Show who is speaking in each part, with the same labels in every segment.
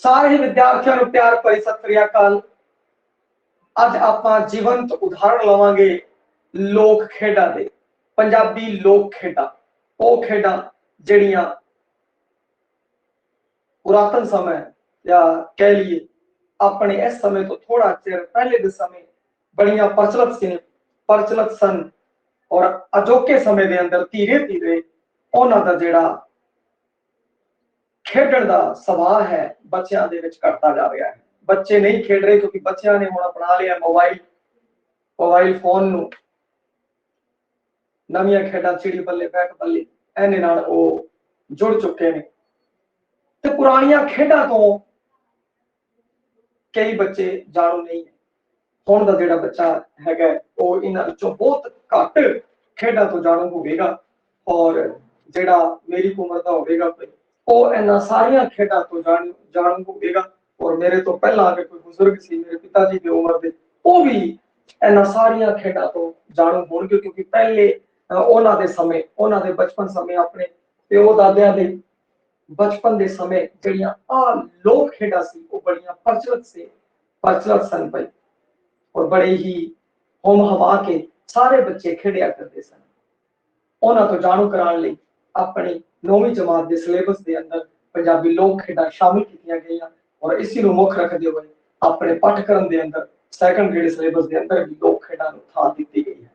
Speaker 1: ਸਾਰੇ ਹੀ ਵਿਦਿਆਰਥੀਆਂ ਨੂੰ ਪਿਆਰ ਭਰੀ ਸਤਿ ਸ੍ਰੀ ਅਕਾਲ। ਅੱਜ ਆਪਾਂ ਜੀਵੰਤ ਉਦਾਹਰਣ ਲਵਾਂਗੇ ਲੋਕ ਖੇਡਾਂ ਦੇ। ਪੰਜਾਬੀ ਲੋਕ ਖੇਡਾਂ, ਉਹ ਖੇਡਾਂ ਜਿਹੜੀਆਂ ਪੁਰਾਤਨ समय या कह लिए अपने इस समय तो थोड़ा चिर पहले के समय बड़िया प्रचलित सन और अजोके समय के अंदर धीरे धीरे उन्हों का जिहड़ा खेडण का सुभाव है बच्चों के विच घटता जा रहा है। बच्चे नहीं खेड रहे क्योंकि बच्चों ने हुण अपना लिया मोबाइल फोन नूं। नवीं खेडां चिड़ी बल्ले बैट बल्ले इहदे नाल वो जुड़ चुके हैं ते पुरानियां खेडां तो कई बच्चे जाणू नहीं है। हुण दा जिहड़ा बच्चा हैगा वो इन्हां विचों बहुत घट खेडां तो जाणू होवेगा और जिहड़ा मेरी उम्र दा होवेगा वो इन्हां सारियां खेडां तो जाणू होवेगा। और मेरे तो पहला अगर कोई बुजुर्ग सी मेरे पिताजी की उम्र दे वो भी इन्हां सारियां खेडां तो जाणू होणगे क्योंकि पहले उन्हां दे समय उन्हां दे बचपन समय अपने प्यो दादियां दे बचपन के समय जड़ियां लोक खेडा सी वो बड़ियां प्रचलित सन भाई और बड़े ही होम हवा के सारे बच्चे खेडिया करते सन। उन्हां तो जाणू कराने लई अपनी 9वीं जमात के सिलेबस के अंदर पंजाबी लोक खेडा शामिल की गई और इसी नूं मुख रखते हुए अपने पाठ्यक्रम के अंदर सैकंड ग्रेड सिलेबस के अंदर भी लोक खेडा नूं थां दित्ती गई है।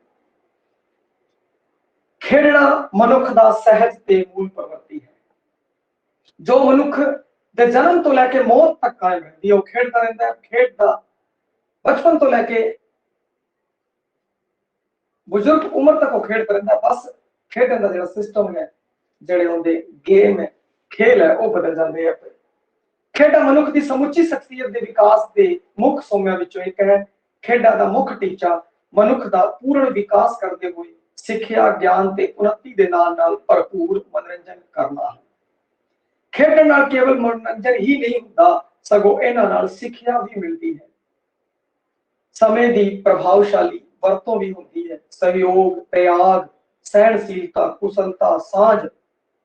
Speaker 1: खेडना मनुख दा सहज ते मूल प्रवृत्ति है जो मनुख दे जन्म तो लैके मौत तक कायम रहती है। वो खेडता रहता है, खेडता बचपन तो लैके बुजुर्ग उम्र तक वो खेडता रहता है। बस खेडन का जो सिस्टम है जिहड़े उनके गेम है खेल है वो बदल जाते हैं। खेडा मनुख की समुची शख्सियत के विकास के मुख्य सोमियां विचों एक है। खेडा का मुख्य टीचा मनुख का पूर्ण विकास करते हुए सिक्ख्या ज्ञान ते उन्नति के नाल नाल भरपूर मनोरंजन करना है। खेडण नाल केवल मनोरंजन ही नहीं होता सगों इन्हां नाल सिक्ख्या भी मिलती है। समय की प्रभावशाली वरतों भी होती है। सहयोग त्याग सहनशीलता कुशलता साझ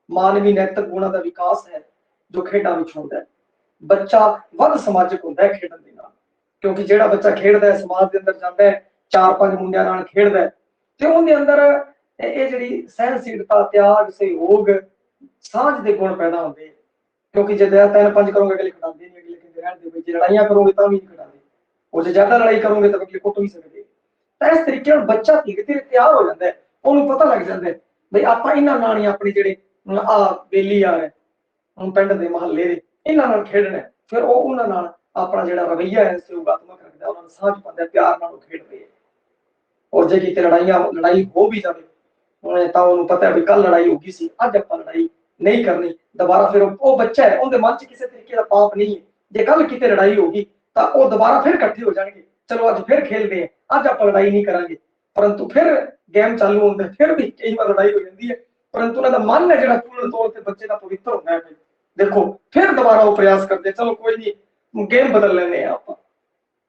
Speaker 1: मानवी नैतिक गुणों का विकास है जो खेडा विच होता है। बच्चा वध समाजिक होता है खेडण दे नाल क्योंकि जिहड़ा बच्चा खेडदा है समाज के अंदर जाता है 4-5 मुंडियां नाल खेडदा है ते उहदे अंदर ये जिहड़ी सहनशीलता त्याग सहयोग साझ के गुण पैदा होते हैं। क्योंकि जो 3-5 करोगे अगले खिडांदे नहीं, अगले कहते रहने दे जे लड़ाइयां करोगे तो भी नहीं खिडांदे और जो ज्यादा लड़ाई करोगे तो अगले कुट भी सकते। तो इस तरीके बच्चा धीरे धीरे तैयार हो जाता है, उन्होंने पता लग जाता है भाई आप इन्हां नाल ही अपनी जिहड़े बेली आ पिंड दे महल्ले दे इन्हां नाल खेडना है। फिर वो उन्हां नाल अपना जिहड़ा रवैया है सहयोगात्मक रखता है, उन्होंने साझ पाता है, प्यार नाल खेडदे है। और जे किते लड़ाई हो भी जाए तो उन्होंने पता है भी कल लड़ाई होगी सी अज आपां लड़ाई नहीं करनी दोबारा। फिर वो बच्चा है उनके मन च किसी तरीके का पाप नहीं है। जे कल किते लड़ाई होगी तो वो दोबारा फिर इकट्ठे हो जाएंगे, चलो अज फिर खेलते हैं, अज आप लड़ाई नहीं करांगे। परंतु फिर गेम चालू होता है, फिर भी कई बार लड़ाई हो जाती है परंतु उनका मन है जो पूर्ण तौर पर बच्चे का पवित्र होता है। देखो फिर दोबारा वो प्रयास करते हैं, चलो कोई नहीं गेम बदल लेने आप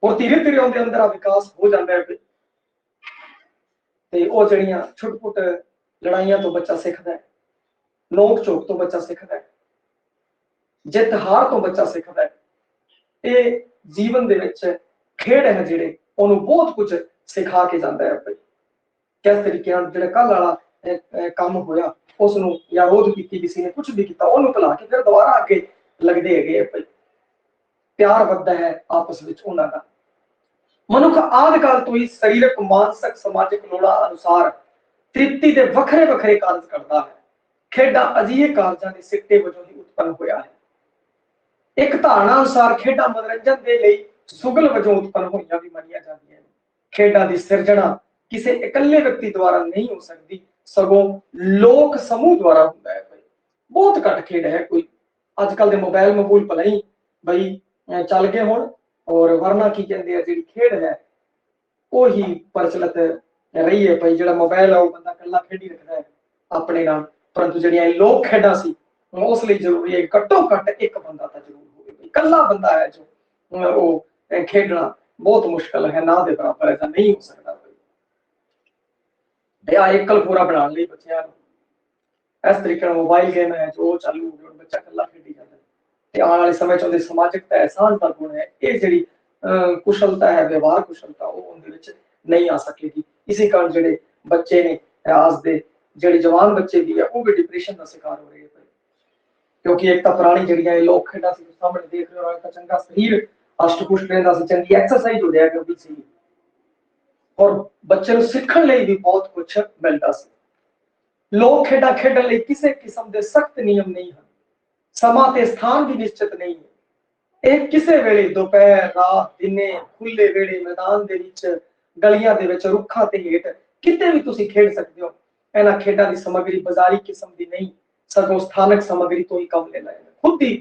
Speaker 1: और धीरे धीरे उनके अंदर विकास हो जाता है। वो जड़ियां छुटपुट लड़ाइयां तो बच्चा सीखता है, नोक झोंक तो बच्चा सीखता है, जित हार तो बच्चा सीखता है। ये जीवन दे विच खेड है जिहड़े उन्होंने बहुत कुछ सिखा के जाता है। किस तरीके जो कल वाला काम होया उसनूं या रोध की किसी ने कुछ भी किया उन्होंने भुला के फिर दोबारा अगे लगते है। प्यार बढ़ता है आपस में उन्हां दा। मनुख आदि काल तो ही शरीरक मानसिक समाजिक लोड़ा अनुसार तृप्ति के वखरे वखरे कार्य करता है। खेडा अजिहे कारजां दे सिट्टे वजों ही उत्पन्न होया है। एक धारणा अनुसार खेडा मनोरंजन के लिए सुगल वजों उत्पन्न होइयां भी मनिया जांदियां ने। खेडा की सिरजना किसी इकल्ले व्यक्ति द्वारा नहीं हो सकती सगों लोक समूह द्वारा होता है। बहुत घट खेड है कोई अजकल के मोबाइल मबूल भले ही बई चल गए हुण और वरना की कहते हैं जी खेड है वो ही प्रचलित रही है। भाई जो मोबाइल है वो बंदा कला खेडी रखता है अपने नाम, परंतु जड़ियां लोक खेडा सी उस लिए जरूरी है घट्टो घट एक बंदा तो जरूर हो। कला बंदा है जो वो खेडना बहुत मुश्किल है, ना दे बराबर ऐसा नहीं हो सकता। एकल पूरा बना ली बच्चों इस तरीके मोबाइल गेम है जो चालू हो गया बच्चा कला खेडी जाता है। ਤੇ ਆਉਣ ਵਾਲੇ ਸਮੇਂ 'ਚ ਉਹਦੇ ਸਮਾਜਿਕ ਤੇ ਅਹਿਸਾਨ ਦਾ ਗੁਣ ਹੈ, ਇਹ ਜਿਹੜੀ ਕੁਸ਼ਲਤਾ ਹੈ, ਵਿਵਹਾਰ ਕੁਸ਼ਲਤਾ, ਉਹ ਉਹਦੇ ਵਿੱਚ ਨਹੀਂ ਆ ਸਕੇਗੀ। ਇਸੇ ਕਾਰਨ ਜਿਹੜੇ ਬੱਚੇ ਨੇ ਅੱਜ ਦੇ ਜਿਹੜੇ ਜਵਾਨ ਬੱਚੇ ਵੀ ਹੈ ਉਹ ਵੀ ਡਿਪਰੈਸ਼ਨ ਦਾ शिकार हो रहे हैं, क्योंकि एक तो पुरानी ਜਿਹੜੀਆਂ ਲੋਕ ਖੇਡਾਂ ਸੀ ਸਾਹਮਣੇ ਦੇਖ ਰਹੇ ਹੋ, ਤਾਂ ਚੰਗਾ ਸਰੀਰ ਅਸ਼ਟ-ਪੁਸ਼ਟ ਰਹਿੰਦਾ ਸੀ, ਚੰਗੀ ਐਕਸਰਸਾਈਜ਼ ਹੋ ਜਾਇਆ ਕਰਦੀ ਸੀ, ਔਰ ਬੱਚੇ ਨੂੰ ਸਿੱਖਣ ਲਈ ਵੀ ਬਹੁਤ ਕੁਝ ਮਿਲਦਾ ਸੀ। ਲੋਕ ਖੇਡਾਂ ਖੇਡਣ ਲਈ ਕਿਸੇ ਕਿਸਮ ਦੇ ਸਖਤ ਨਿਯਮ ਨਹੀਂ ਹਨ, ਸਮਾਂ ਤੇ ਸਥਾਨ ਵੀ ਨਿਸ਼ਚਿਤ ਨਹੀਂ ਹੈ। ਇਹ ਕਿਸੇ ਵੇਲੇ ਦੁਪਹਿਰ, ਰਾਤ, ਦਿਨੇ, ਖੁੱਲੇ ਵੇਲੇ, ਮੈਦਾਨ ਦੇ ਵਿੱਚ, ਗਲੀਆਂ ਦੇ ਵਿੱਚ, ਰੁੱਖਾਂ ਤੇ ਹੇਠ ਕਿਤੇ ਵੀ ਤੁਸੀਂ ਖੇਡ ਸਕਦੇ ਹੋ। ਇਹਨਾਂ ਖੇਡਾਂ ਦੀ ਸਮੱਗਰੀ ਬਾਜ਼ਾਰੀ ਕਿਸਮ ਦੀ ਨਹੀਂ, ਸਗੋਂ ਸਥਾਨਕ ਸਮੱਗਰੀ ਤੋਂ ਹੀ ਕੰਮ ਲੈਣਾ ਹੈ। खुद ही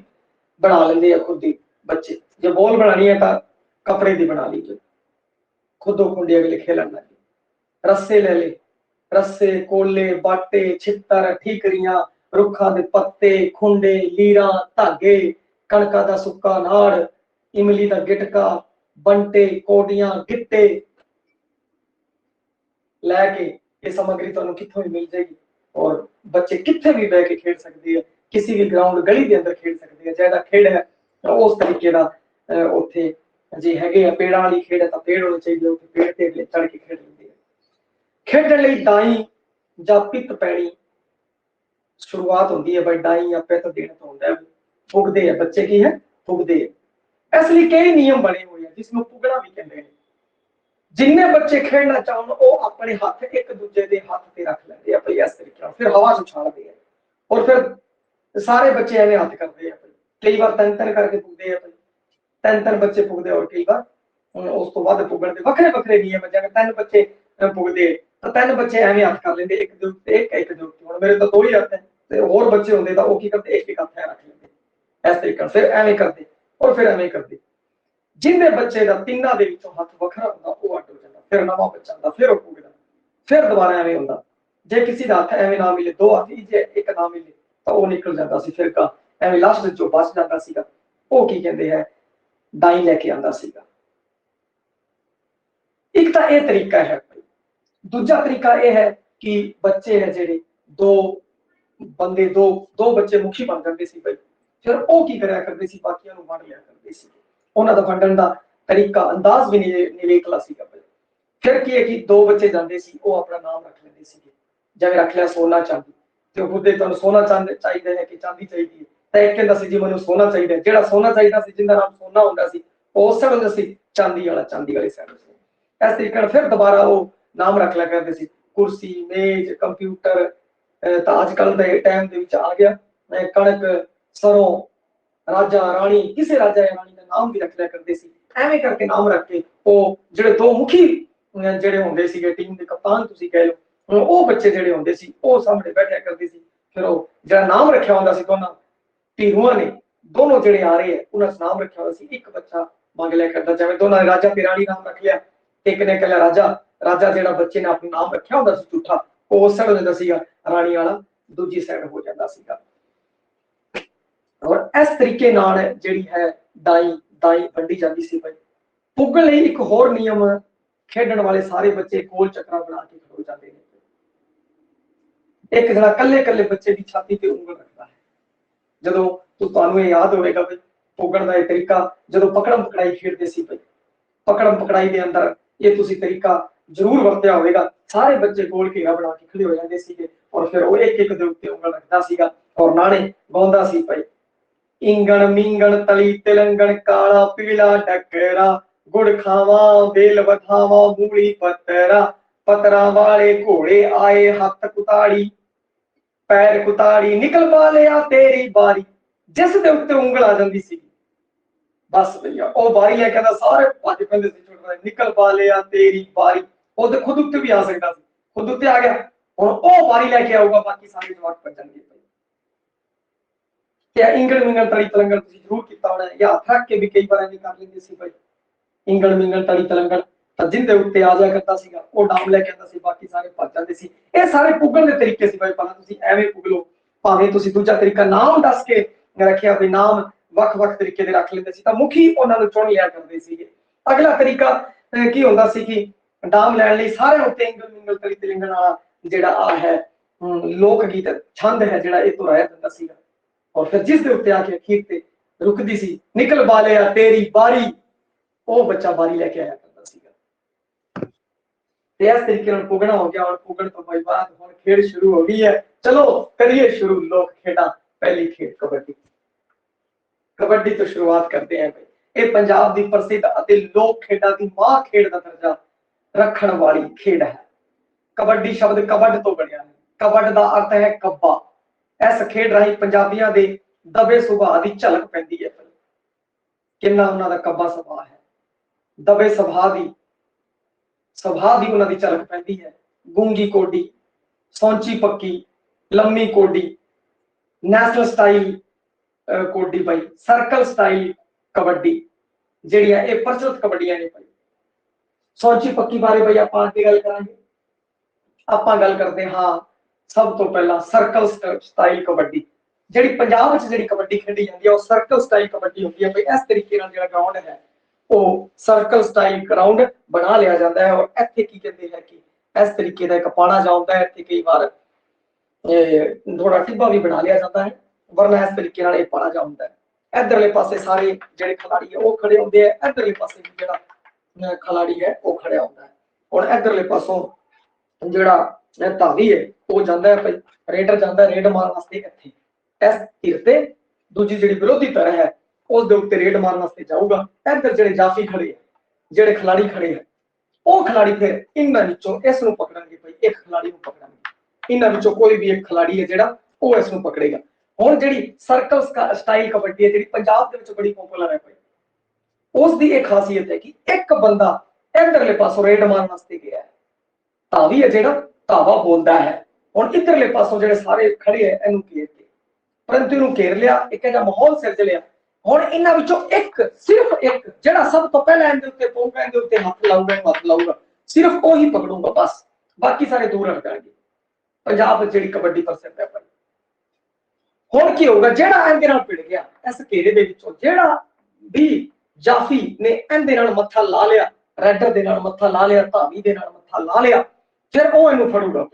Speaker 1: बना लेंगे या खुद ही बच्चे जो बॉल बनानी है कपड़े की बना लीजिए, खुदो खुंडी अगले खेलन लगे, रस्से ले ले, रस्से, कोले, बाटे, छित्तर, ठीकरियां, रुखा दे पत्ते, खुंडे, लीरा, धागे, कणका दा सुक्का नाड़, इमली दा गिटका, बंटे, कोडियां, गिट्टे लैके ये सामग्री तुहानू कित्थों भी मिल जाएगी, और बच्चे कित्थे भी बह के खेड सकते हैं, किसी भी ग्राउंड गली के अंदर खेड सकते हैं। ज्यादा खेड है उस तरीके का उत्थे जे हैगे पेड़ां वाली खेड है तो पेड़ होने चाहिए, उत्थे पेड़ ते चढ़ के खेड लेंदे हैं। खेडण लई दाई जां पित पैणी शुरुआत होंदी है, भाई दाई या पित देने तो होंदा है, पुगदे हैं बच्चे, की है पुगदे हैं। इस लई कई नियम बने हुए हैं जिसनूं पुगना भी कहंदे हैं। जिन्ने बच्चे खेलना चाहन वो अपने हाथ एक दूजे के हाथ से रख लेंगे भाई इस तरीके, फिर हवा च उछालते हैं, और फिर सारे बच्चे एवं हथ करते हैं। कई बार तीन तीन करके पुगते हैं, तीन तीन बच्चे पुगते, और कई बार उस तो बाद पुगण के वखरे वखरे नियम, जिवें तीन बच्चे पुगते तो तीन बच्चे एवं हथ कर लेंगे, एक दे उत्ते एक दे उत्ते। हुण मेरे तो 2 ही हथ है, तो होर बच्चे होंदे तां ओह की करदे, एक एक हथ रख लेंदे इस तरीके, फिर एवं करते और फिर एवं करते। जिन्ने बच्चे का तिन्ना दे विचों हथ वखरा हुंदा ओह अड्ड हो जांदा, फिर नवां बच्चा आंदा, फिर ओह पुगदा, फिर दोबारा एवं हुंदा। जे किसी का हथ एवं ना मिले, 2 हथ ही जे एक ना मिले तो वह निकल जाता सी फिरका, एवं लास्ट जो बच जाता सीगा वह की कहते हैं दाई लैके आंदा सीगा। एक तो यह तरीका है। दूजा तरीका यह है कि बच्चे है जेडे दो बंदे दो बच्चे मुखी बन जाते सी भाई, फिर वह की करा करते सी, बाकियां नूं वंड लिया करते सी। उन्हां दा वंडण दा तरीका अंदाज भी निवेकला सीगा भाई। फिर की है कि 2 बच्चे जाते सी, वह अपना नाम रख लेंदे सी, जिवें रख लिया सोना चांदी, तो खुदे तुहानूं सोना चांदी चाहिए है कि चांदी चाहिए, तो एक कहंदा सी जी मैनूं सोना चाहिए, जिहड़ा सोना चाहिए सी, जिंदा नाम सोना हुंदा सी, उस साइड हुंदा सी, चांदी वाला चांदी वाली साइड। इस तरीके फिर दोबारा वो नाम रख लिया करते सी, कुर्सी, मेज, कंप्यूटर, तो अजकल के टाइम के विच आ गया कणक, सरों, राजा राणी, किसी राजा या राणी का नाम भी रख लिया करते सी। एवें करके नाम रख के वो जिहड़े 2 मुखी जिहड़े हुंदे सीगे टीम के कप्तान तुसीं कह लो, वो बच्चे जिहड़े होंदे सी वो सामने बैठा करते सी, फिर वो जिहड़ा नाम रखिया हुंदा सी दोनों टीरूआं ने, दोनों जिहड़े आ रहे हैं उन्हां नाम रखिया हुंदा सी, एक बच्चा मंग लिया करदा, जिवें दोनों ने राजा ते राणी नाम रख लिया, एक ने कह लिया राजा, राजा जिहड़ा बच्चे ने अपना नाम रखिया हुंदा सी झूठा, वो उस साइड हो जांदा सीगा, राणी वाला दूजी साइड हो जांदा सीगा। और इस तरीके नाल जिहड़ी है दाई दाई वंडी जांदी सी। भाई पुगण लई एक होर नियम, खेडण वाले सारे बच्चे गोल चक्कर बना के खड़ो जाते हैं। एक जरा कल्ले कल्ले बच्चे की छाती ते उंगल रखता है। जदों तुहानूं ये याद होवेगा भाई पुगण दा तरीका, जदों पकड़म पकड़ाई खेडदे सी भाई, पकड़म पकड़ाई दे अंदर ये तुसीं तरीका जरूर वरतिया होवेगा। सारे बच्चे गोल घेरा बना के खड़े हो जांदे सीगे, और फिर वो एक एक दे उत्ते उंगल रखदा सीगा और नाणे गाउंदा सी भाई, इंगण मिंगण तली तिलंगण काला पीला डकरा, गुड़ खावा बेल बधावा मूली पतरा, पतरा वाले घोड़े आए हथ कुताड़ी, पैर कुताड़ी निकल वालिया तेरी बारी। जिस दे उत्ते उंगल आ जांदी सी बस भैया वो बारी लैके आंदा, सारे भज पैंदे सी, छुट निकल वालिया तेरी बारी। वो तो खुद उत्ते भी आ सकदा सी, खुद उत्ते आ गया, हुण वो बारी लैके आऊगा, बाकी सारे जवाक भजणगे। क्या इंगल मिंगल तली तलंगल तुसीं जरूर कीता होना, या हथ रख के भी कई बार एवें कर लैंदे सी भाई, इंगल मिंगल तली तलंगल, तां जिंदे उत्ते आ जाया करदा सीगा वो नाम लैके आंदा सी, बाकी सारे भज जांदे सी। ये सारे पुगण दे तरीके सी भाई, भला तुसीं एवें पुग लो, भावें तुसीं दूजा तरीका नाम दस के रखिया भी, नाम वख वख तरीके दे रख लैंदे सी तां मुखी उन्हां नूं चुन लिया करदे सीगे। अगला तरीका की हुंदा सी कि नाम लैण लई सारे उत्ते इंगल मिंगल तली तलंगल वाला जिहड़ा आ है लोक गीत छंद है जिहड़ा ये दोहराया जांदा सीगा, और फिर जिस दे उत्ते आके अखीर ते रुकदी सी, निकल बालिया तेरी बारी, वो बच्चा बारी लेके आया करता सीगा। ते इस तरीके नाल पुगना हो गया। और पुगन तो भाई बाद हुण खेड शुरू हो गई है। चलो करिए शुरू लोक खेडा। पहली खेड कबड्डी। कबड्डी तो शुरुआत करते हैं भाई। ये पंजाब की प्रसिद्ध अति लोक खेडा की मां खेड का दर्जा रखण वाली खेड है। कबड्डी शब्द कबड तो बनया है। कबड का अर्थ है कब्बा। इस खेड राही पंजाबियों के दबे सुभाਅ की झलक पैंदी है। किन्ना उन्हां दा कब्बा सुभाਅ है, दबे सुभाਅ की उन्हां दी झलक पैंदी है। गूंगी कोडी, सौंची पक्की, लम्मी कोडी, नेशनल स्टाइल कोडी भाई, सर्कल स्टाइल कबड्डी जिहड़ियां ये प्रचलित कबड्डियां ने भाई। सौंची पक्की बारे भाई आपां अगे गल करांगे। आपां गल करते हाँ सब तो पहला सर्कल स्टाइल कबड्डी। जिहड़ी पंजाब विच जिहड़ी कबड्डी खेडी जाती है वो सर्कल स्टाइल कबड्डी होती है भाई। इस तरीके नाल जिहड़ा ग्राउंड है वो सर्कल स्टाइल ग्राउंड बना लिया जाता है। और इत्थे की कहते हैं कि इस तरीके का एक पाना जाता है। इत्थे कई बार थोड़ा टिब्बा भी बना लिया जाता है, वरना इस तरीके नाल पाना जाता है। इधरले पासे सारे जिहड़े खिलाड़ी है वो खड़े होंदे हैं, इधरले पासे भी जिहड़ा खिलाड़ी है वो खड़ा होता है। और इधरले पासों जिहड़ा धावी है वो जाता है भाई, रेडर जाता है रेड मारन वास्ते इत्थे इस तीर ते। दूजी जिहड़ी विरोधी तरह है उस दे उत्ते रेड मारन वास्ते जाऊगा। इधर जिहड़े जाफी खड़े है, जिहड़े खिलाड़ी खड़े है, वो खिलाड़ी फिर इन्हां विचों इस नूं पकड़नगे भाई। एक खिलाड़ी नूं पकड़नगे, इन्हां विचों कोई भी एक खिलाड़ी है जिहड़ा वो इस नूं पकड़ेगा। हुण जिहड़ी सर्कल स्टाइल कबड्डी है जिहड़ी पंजाब दे विच बड़ी पॉपुलर है भाई, उस दी एक खासियत है कि एक बंदा इधरले पासों रेड मारन वास्ते गया है, धावी है जिहड़ा धावा बोलता है। हुण इधरले पासों जिहड़े सारे खड़े है इहनूं घेर के, परंतु इहनूं घेर लिया, एक ऐसा माहौल सिरज लिया। हुण इन्हां विचों एक सिर्फ एक जिहड़ा सब तो पहला इहदे उत्ते पहुंचेगा, इहदे उत्ते हथ लाऊगा, सिर्फ वो ही पकड़ूंगा बस, बाकी सारे दूर हट जाएंगे। पंजाब विच जिहड़ी कबड्डी प्रसिद्ध है भाई। हुण की होगा, जिहड़ा इहदे नाल भिड़ गया इस घेरे दे विचों, जिहड़ा भी जाफी ने इहदे नाल मत्था ला लिया, रैडर दे नाल मत्था ला लिया, धावी दे नाल मत्था ला लिया, फिर वो इहनूं फड़ूगा।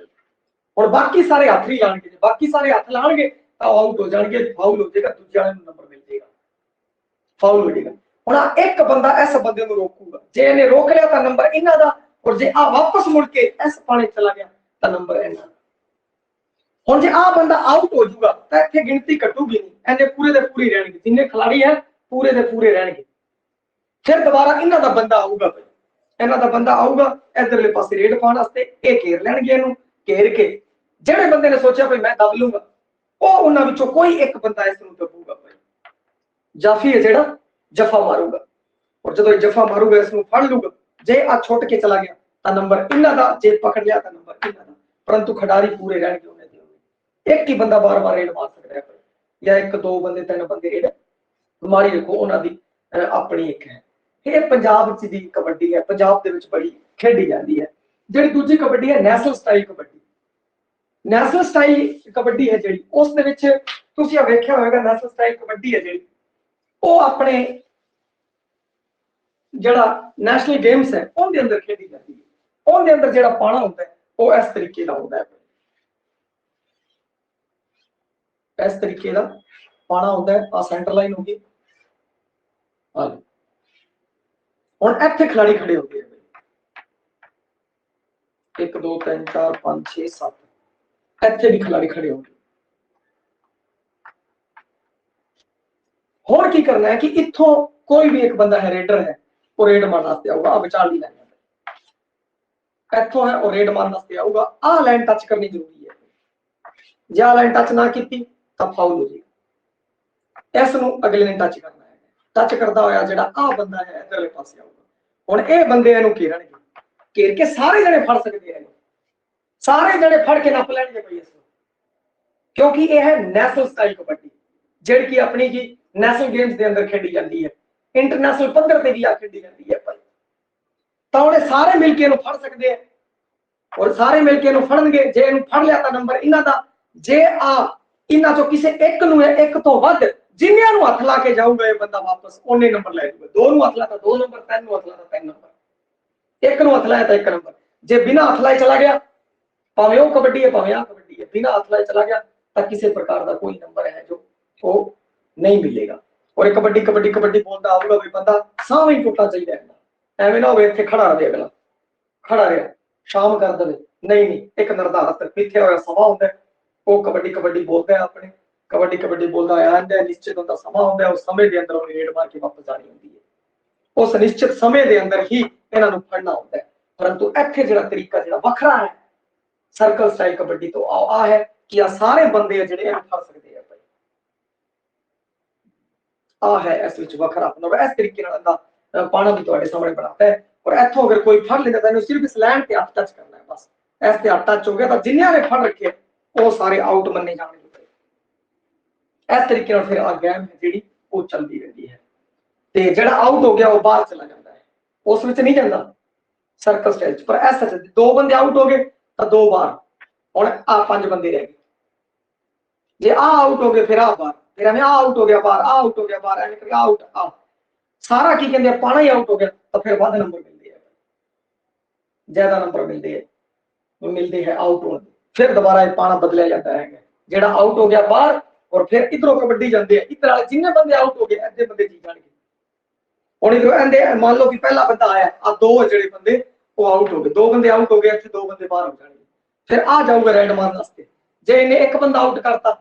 Speaker 1: और बाकी सारे हथ नहीं लाएंगे, बाकी सारे हथ लाएंगे तो आउट हो जाएंगे, फाउल हो जाएगा, दूजे वाले नंबर मिल जाएगा, फाउल हो जाएगा। हुण एक बंदा इस बंदे को रोकूगा, जे इन्हें रोक लिया तो नंबर इन्हां दा, और जे आ वापस मुड़ के इस पाने चला गया तो नंबर इन्हां दा। हुण जे आ बंदा आउट हो जाऊगा तो इत्थे गिनती कटूगी नहीं, इन्हें पूरे दे पूरे रहणगे, जिन्ने खिलाड़ी है पूरे दे पूरे रहणगे। फिर दोबारा इन्हां दा बंदा आऊगा भाई, इन्हां दा बंदा आऊगा इधरले पासे रेड पाने वास्ते, ये घेर लैणगे, इहनूं घेर के जिहड़े बंदे ने सोचा भाई मैं दब लूंगा, वो उन्हां विचों कोई एक बंदा इस नूं दबूगा भाई। जाफी है जिहड़ा जफा मारूगा, और जदों जफा मारूगा इसनूं फड़ लूगा, जे आ छुट के चला गया तो नंबर इन्हां दा, जे पकड़ लिया तो नंबर इन्हां दा। परंतु खिडारी पूरे रहणगे, उन्हें एक ही बंदा बार बार रेड मार सकता है, या एक दो बंदे तीन बंदे रेड मारी रखो, उन्हां दी अपनी एक है। ये पंजाब दी कबड्डी है, पंजाब दे विच बड़ी खेडी जाती है। जिहड़ी दूजी कबड्डी है national style kabaddi. National style kabaddi है जिहड़ी, उस दे विच तुसीं वेख्या होवेगा, नेशनल स्टाइल कबड्डी है जिहड़ी वो अपने जिहड़ा नेशनल गेम्स है उनके अंदर खेडी जाती है। उनके अंदर जिहड़ा पाना होता है वो इस तरीके का होता है, इस तरीके का पाना होता है। आ सेंटर लाइन होगी, हुण इत्थे खिलाड़ी खड़े हो गए, 1 2 3 4 5 6 7, इत्थे भी खिलाड़ी खड़े हो गए। हुण की करना है कि इत्थों कोई भी एक बंदा है रेडर है, वो रेड मारन वास्ते आऊगा, विचार दी लाइन इत्थों है और रेड मारन वास्ते आऊगा, आ लाइन टच करनी जरूरी है। जे आ लाइन टच ना की तो फाउल हो जाएगा, इस नूं अगले ने टच करना है। टच करता होया जिहड़ा आ बंदा है इधरले पासे आऊगा। हुण ये बंदे इहनूं घेरनगे, घेर के सारे जने फड़ सकते हैं, सारे जने फड़ के नप लैणगे भाई इसनूं, क्योंकि यह है नेशनल स्टाइल कबड्डी, जिहड़ी कि अपनी जी नेशनल गेम्स के अंदर खेडी जाती है, इंटरनेशनल पद्धर पर भी आ खेडी जाती है भाई। तो उन्हें सारे मिलके इहनूं फड़ सकते हैं, और सारे मिलके इहनूं फड़नगे, जे इहनूं फड़ लिया तो नंबर इन्हां दा, जे आ इन्हां चों किसी एक नूं है, एक तो वध जिन्नियां नूं हथ ला के जाऊगा ये बंदा वापस उन्ने नंबर लै जाऊगा। दो नूं हथ लाया तो 2 नंबर, 3 नूं हथ लाया तो 3 नंबर, एक नूं हथ लाया तो 1 नंबर। जे बिना हथ लाए चला गया, भावें वो कबड्डी है भावें आ कबड्डी है, बिना हथ लाए चला गया तो किसी प्रकार का कोई नंबर है जो वो नहीं मिलेगा। और एक कबड्डी कबड्डी कबड्डी बोलता आऊगा भी बंदा साह ही टुटना चाहिए, एवं ना हो इतने खड़ा रहे, अगला खड़ा रहा शाम कर दे, नहीं नहीं एक निर्धारित पिछे हुआ समा होंगे, वो कबड्डी कबड्डी बोलता है अपने, कबड्डी कबड्डी बोलता है निश्चित होता समा होंगे, उस समय के अंदर उन्हें रेड मार के वापस जानी होती है, उस निश्चित समय के अंदर ही इन्हों फड़ना होता है। परंतु इत्थे जो तरीका जो वखरा है सर्कल स्टाइल कबड्डी तो आ है कि आ सारे बंदे जिहड़े फड़ सकते हैं भाई, आ है इस विच वखरा, मतलब इस तरीके नाल पाना भी तुहाडे सामने बनाता है। और इत्थों अगर कोई फड़ लेंदा तो सिर्फ इस लैंड ते हाथ टच करना है, बस इस ते हाथ टच हो गया तो जिन्होंने ने फड़ रखे वो सारे आउट मन्ने जाने। इस तरीके नाल फिर आ गेम है जिहड़ी वो चलती रहती है, ते जिहड़ा आउट हो गया वो बाहर चला जाता है, उस विच नहीं जाता सर्कल स्टाइल पर। ऐसा दो बंदे आउट हो गए तो दो बार, हुण आ 5 बंदे रह गए, जे आ आउट हो गए फिर आ बार, फिर एवं आ आउट हो गया बार, आ आउट हो गया बार, एवं आउट आ सारा की कहते पाना ही आउट हो गया तो फिर वध नंबर मिलते हैं, ज्यादा नंबर मिलते हैं आउट होने, फिर दोबारा पाना बदलिया जाता है, जेड़ा आउट हो गया बाहर और फिर इधरों कबड्डी जाते हैं, इधर वाले जिन्ने बंदे आउट हो गए अद्धे बंदे जीत जाएंगे। हुण इधरों मान लो कि पहला बंदा आया, आ दो जेड़े बंदे वो आउट हो गए, दो बंदे आउट हो गए, इत्थे दो बंदे बाहर हो जाएंगे, फिर आ जाऊगा रेड मारने वास्ते, जे इन्हें एक बंदा आउट करता,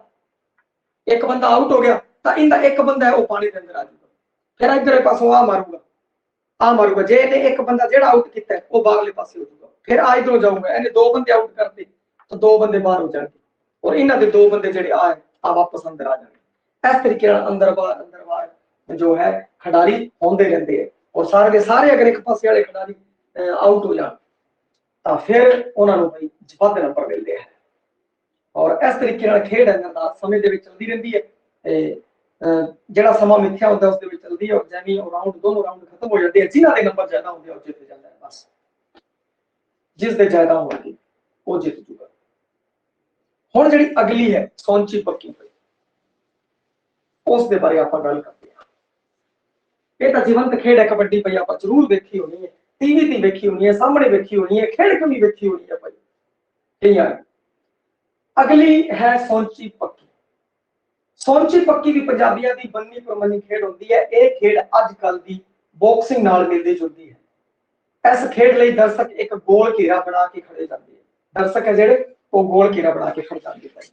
Speaker 1: एक बंदा आउट हो गया तो इनका एक बंदा है वो पानी के अंदर आ जाएगा, फिर इधर पासों आ मारूगा, जे इन्हें एक बंदा जेड़ा आउट किया है वो बाहरले पासे हो जाऊगा, फिर आ इधरों जाऊंगा, इन्हें दो बंदे आउट करते तो दो बंदे बाहर हो जाएंगे और इन्होंने दो बंदे जेड़े आए आ वापस अंदर आ जाएंगे। इस तरीके अंदर बाहर जो है खिडारी होंदे रहते हैं, और सारे के सारे अगर एक पासे वाले खिडारी आउट हो जाए तो फिर उन्होंने भाई वध नंबर मिलते हैं। और इस तरीके खेड है समय चलती रहती है, ਜਿਹੜਾ ਸਮਾਂ ਮਿੱਥਿਆ ਹੁੰਦਾ ਉਸ ਦੇ ਵਿੱਚ ਚਲਦੀ ਹੈ, और जैनी राउंड दोनों राउंड खत्म हो जाते हैं, जिन्हों के नंबर ज्यादा होंगे वो जित जाता है, बस जिस दे ज्यादा होंगे वो जित जूगा। हुण जिहड़ी अगली है सौंची पक्की पई, उस दे बारे आपां गल करते हैं। ये तो जीवंत खेड है कबड्डी पई, आपां जरूर देखी होनी है, टीवी ते देखी होनी है, सामने देखी होनी है, खेड क्यों नहीं देखी होनी है भाई, ठीक है। अगली है सौंची पक्की। सौंची पक्की भी पंजाबियों की बन्नी परमनी खेड होती है, यह खेड अजकल की बॉक्सिंग नाल मिलती जुलती है। इस खेड लई दर्शक एक गोल घेरा बना के खड़े जाते हैं, दर्शक है जेडे वो गोल घेरा बना के खड़ जाते हैं,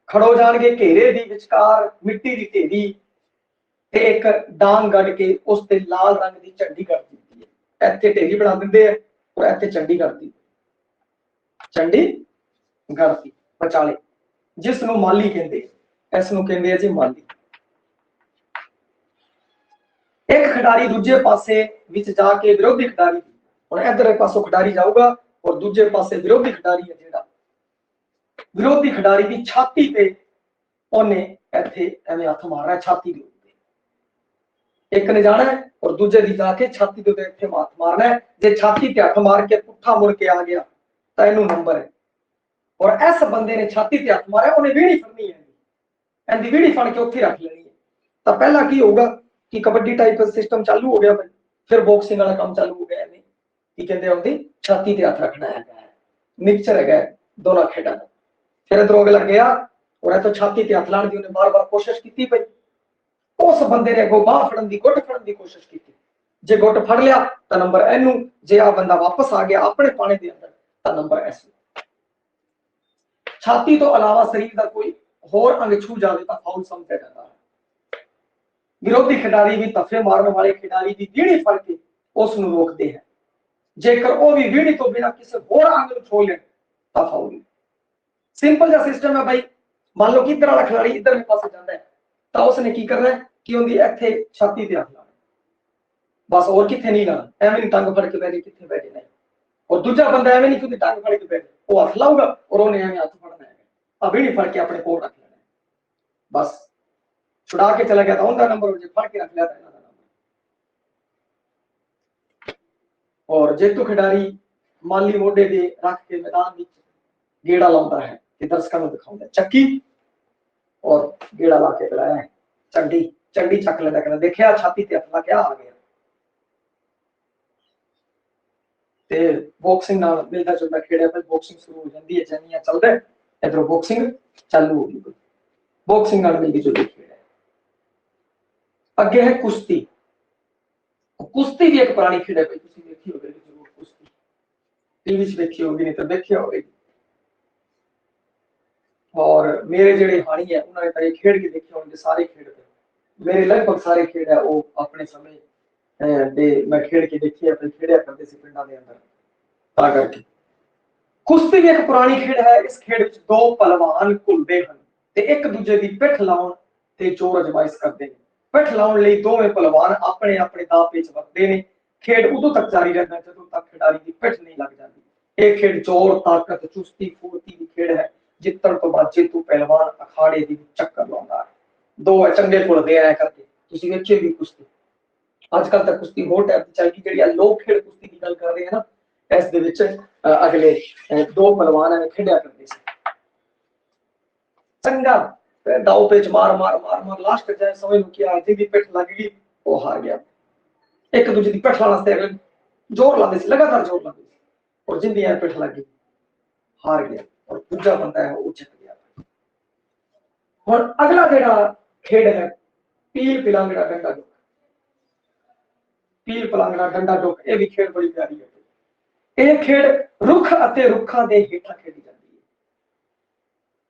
Speaker 1: खड़ो जाणगे घेरे दी विचकार मिट्टी की ढेरी ते एक डांग गढ़ के उस ते लाल रंग की झंडी कर दी है, इत्थे ढेरी बना देंगे और इत्थे झंडी कर दी, झंडी गढ़ती बचाले, जिसनों माली कहते हैं, इसनों कहते हैं जी माली। एक खिडारी दूजे पासे विच जाके विरोधी खिडारी, और इधर पासों खिडारी जाऊगा और दूजे पासे विरोधी खिडारी है जेड़ा, विरोधी खिडारी की छाती पे उन्हें इत्थे एवें हथ मारना है, छाती के उत्ते एक ने जाना है और दूजे दी जाके छाती के उत्ते इत्थे हथ मारना है, जे छाती ते हथ मार के पुट्ठा मुड़ के आ गया तो इनू नंबर है, और इस बंदे ने छाती ते हथ मारा उन्हें वीड़ी फड़नी है, इनकी वीड़ी फड़ के उत्थे रख लेनी है। तो पहला की होगा कि कबड्डी टाइप सिस्टम चालू हो गया भाई, फिर बॉक्सिंग वाला काम चालू हो गया, की कहते हैं छाती ते हथ रखना है, मिक्सचर है दोनों खेडा का। फिर इधरों अगला गया और तो छाती ते हथ लाने की उन्हें बार बार कोशिश की भाई, उस बंदे ने अगों बाह फड़न की गुट फड़न की कोशिश की, जे गुट फड़ लिया तो नंबर एनू, जे आ बंदा वापस आ गया अपने पाने के अंदर तो नंबर एस। छाती तो अलावा शरीर का कोई होर अंग छू जाए तो फाउल समझा जाता है। विरोधी खिडारी भी तफे मारने वाले खिडारी की वीड़ी फड़ के उसनू रोकते हैं, जेकर वो भी वीड़ी तो बिना किसी होर अंग को छू ले तो फाउल। सिंपल सा सिस्टम है भाई, मान लो कि इधर वाला खिलाड़ी इधर में पास जाता है तो उसने की करना है कि उनकी इत्थे छाती ते हथ लाना, बस और किथे नहीं लाना, एवं नहीं टंग फड़ के बैठे किथे बैठे नहीं, और दूजा बंदा एवं नहीं कि टंग फड़ के बैठे वो हथ लाऊगा और उन्हें एवं हथ फड़ना है, वीड़ी फड़ के अपने कोल रख लेना है, बस छुड़ा के चला गया था उनका नंबर, जो फड़ के रख लिया था इनका नंबर। और जेतु खिडारी माली मोढे दे रख के मैदान में गेड़ा लाता है कि दर्शकों को दिखाता है चक्की, और गेड़ा ला के बुलाया है चंडी, चंडी चक लेता कहना देखिया छाती ते हथ ला क्या आ गया। ते बॉक्सिंग नाल मिलता जुलता खेड़ा पर बॉक्सिंग शुरू हो जाती है, जनिया चलता है इधरों बॉक्सिंग चालू हो गई। बॉक्सिंग नाल मिलदी जुलदी खेड है। अगे है कुश्ती। कुश्ती भी एक पुरानी खेड है भाई, तुसीं देखी होगी जरूर कुश्ती, टीवी च देखी होगी, नहीं तो देखी होगी। और मेरे जेडे हाणी है उन्होंने तो ये खेड के देखे होंगे सारे खेड, मेरे लगभग सारे खेड है वो अपने समय दे मैं खेड के देखी है, खेडिया करते सी पिंडां दे अंदर। ता करके कुश्ती भी एक पुरानी खेड है। इस खेड विच दो पहलवान घुलते हैं ते एक दूजे की पिठ लाउण ते जोर अजमाइश करते हैं। पिठ लाउण लई दोवें पहलवान अपने अपने दाव पेच वरतदे ने। खेड उदों तक जारी रहंदा जदों तक खिडारी की पिठ नहीं लग जाती। यह खेड जोर ताकत चुस्ती फुर्ती की खेड है। जितण तो बाद जेतू पहलवान अखाड़े दी चक्कर लाउंदा है। दो चंगे घुलदे ऐ करके तुसीं वेखी होगी कुश्ती। आजकल तक कुश्ती होर टाइप की चल गई, जिहड़ी लोक खेड कुश्ती की गल कर रहे हैं ना, इस दे विच अगले दो पहलवान है खेडिया करते सी। चंगा दाव पेच मार मार मार मार लास्ट जाए समझ लो कि जिंदी पिठ लग गई वो हार गया। एक दूजे की पिठ लाने वास्ते अगले जोर लाते सी, लगातार जोर लाते सी, और जिंदी पिठ लग गई हार गया, और दूजा बंदा है वो जीत गया। हुण अगला जेड़ा खेड है पील पिलांगड़ा डंडा डुक। पील पिलांगड़ा डंडा डुक यह भी खेड बड़ी प्यारी है। यह खेड रुख अते रुखां दे हेठां खेडी जाती है।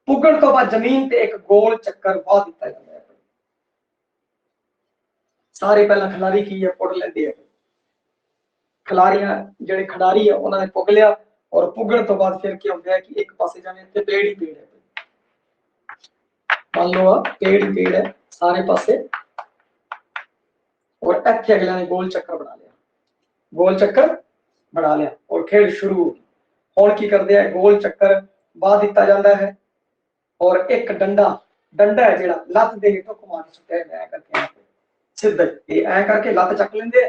Speaker 1: पुगण तो बाद जमीन ते एक गोल चक्कर वाह दिता जाता है। सारे पहला खिलाड़ी की है पुड़ लेंदे है। खिलाड़ियां जेडे खिडारी है उन्होंने पुग लिया, और पुगण तो बाद फिर क्या होता है कि एक पासे जाने इत्थे पेड़ ही पेड़ है। मान लो पेड़ ही पेड़ है सारे पासे, और इत्थे अगले ने गोल चक्कर बना लिया, गोल चक्कर बना लिया और खेल शुरू हो गई। हुण की करते हैं गोल चक्कर बाह दिता जाता है, और एक डंडा डंडा है जेड़ा लत दे हेठों घुमा के सुट्टिया जाए करके सीधा ये ऐ करके लत चक लेंदे,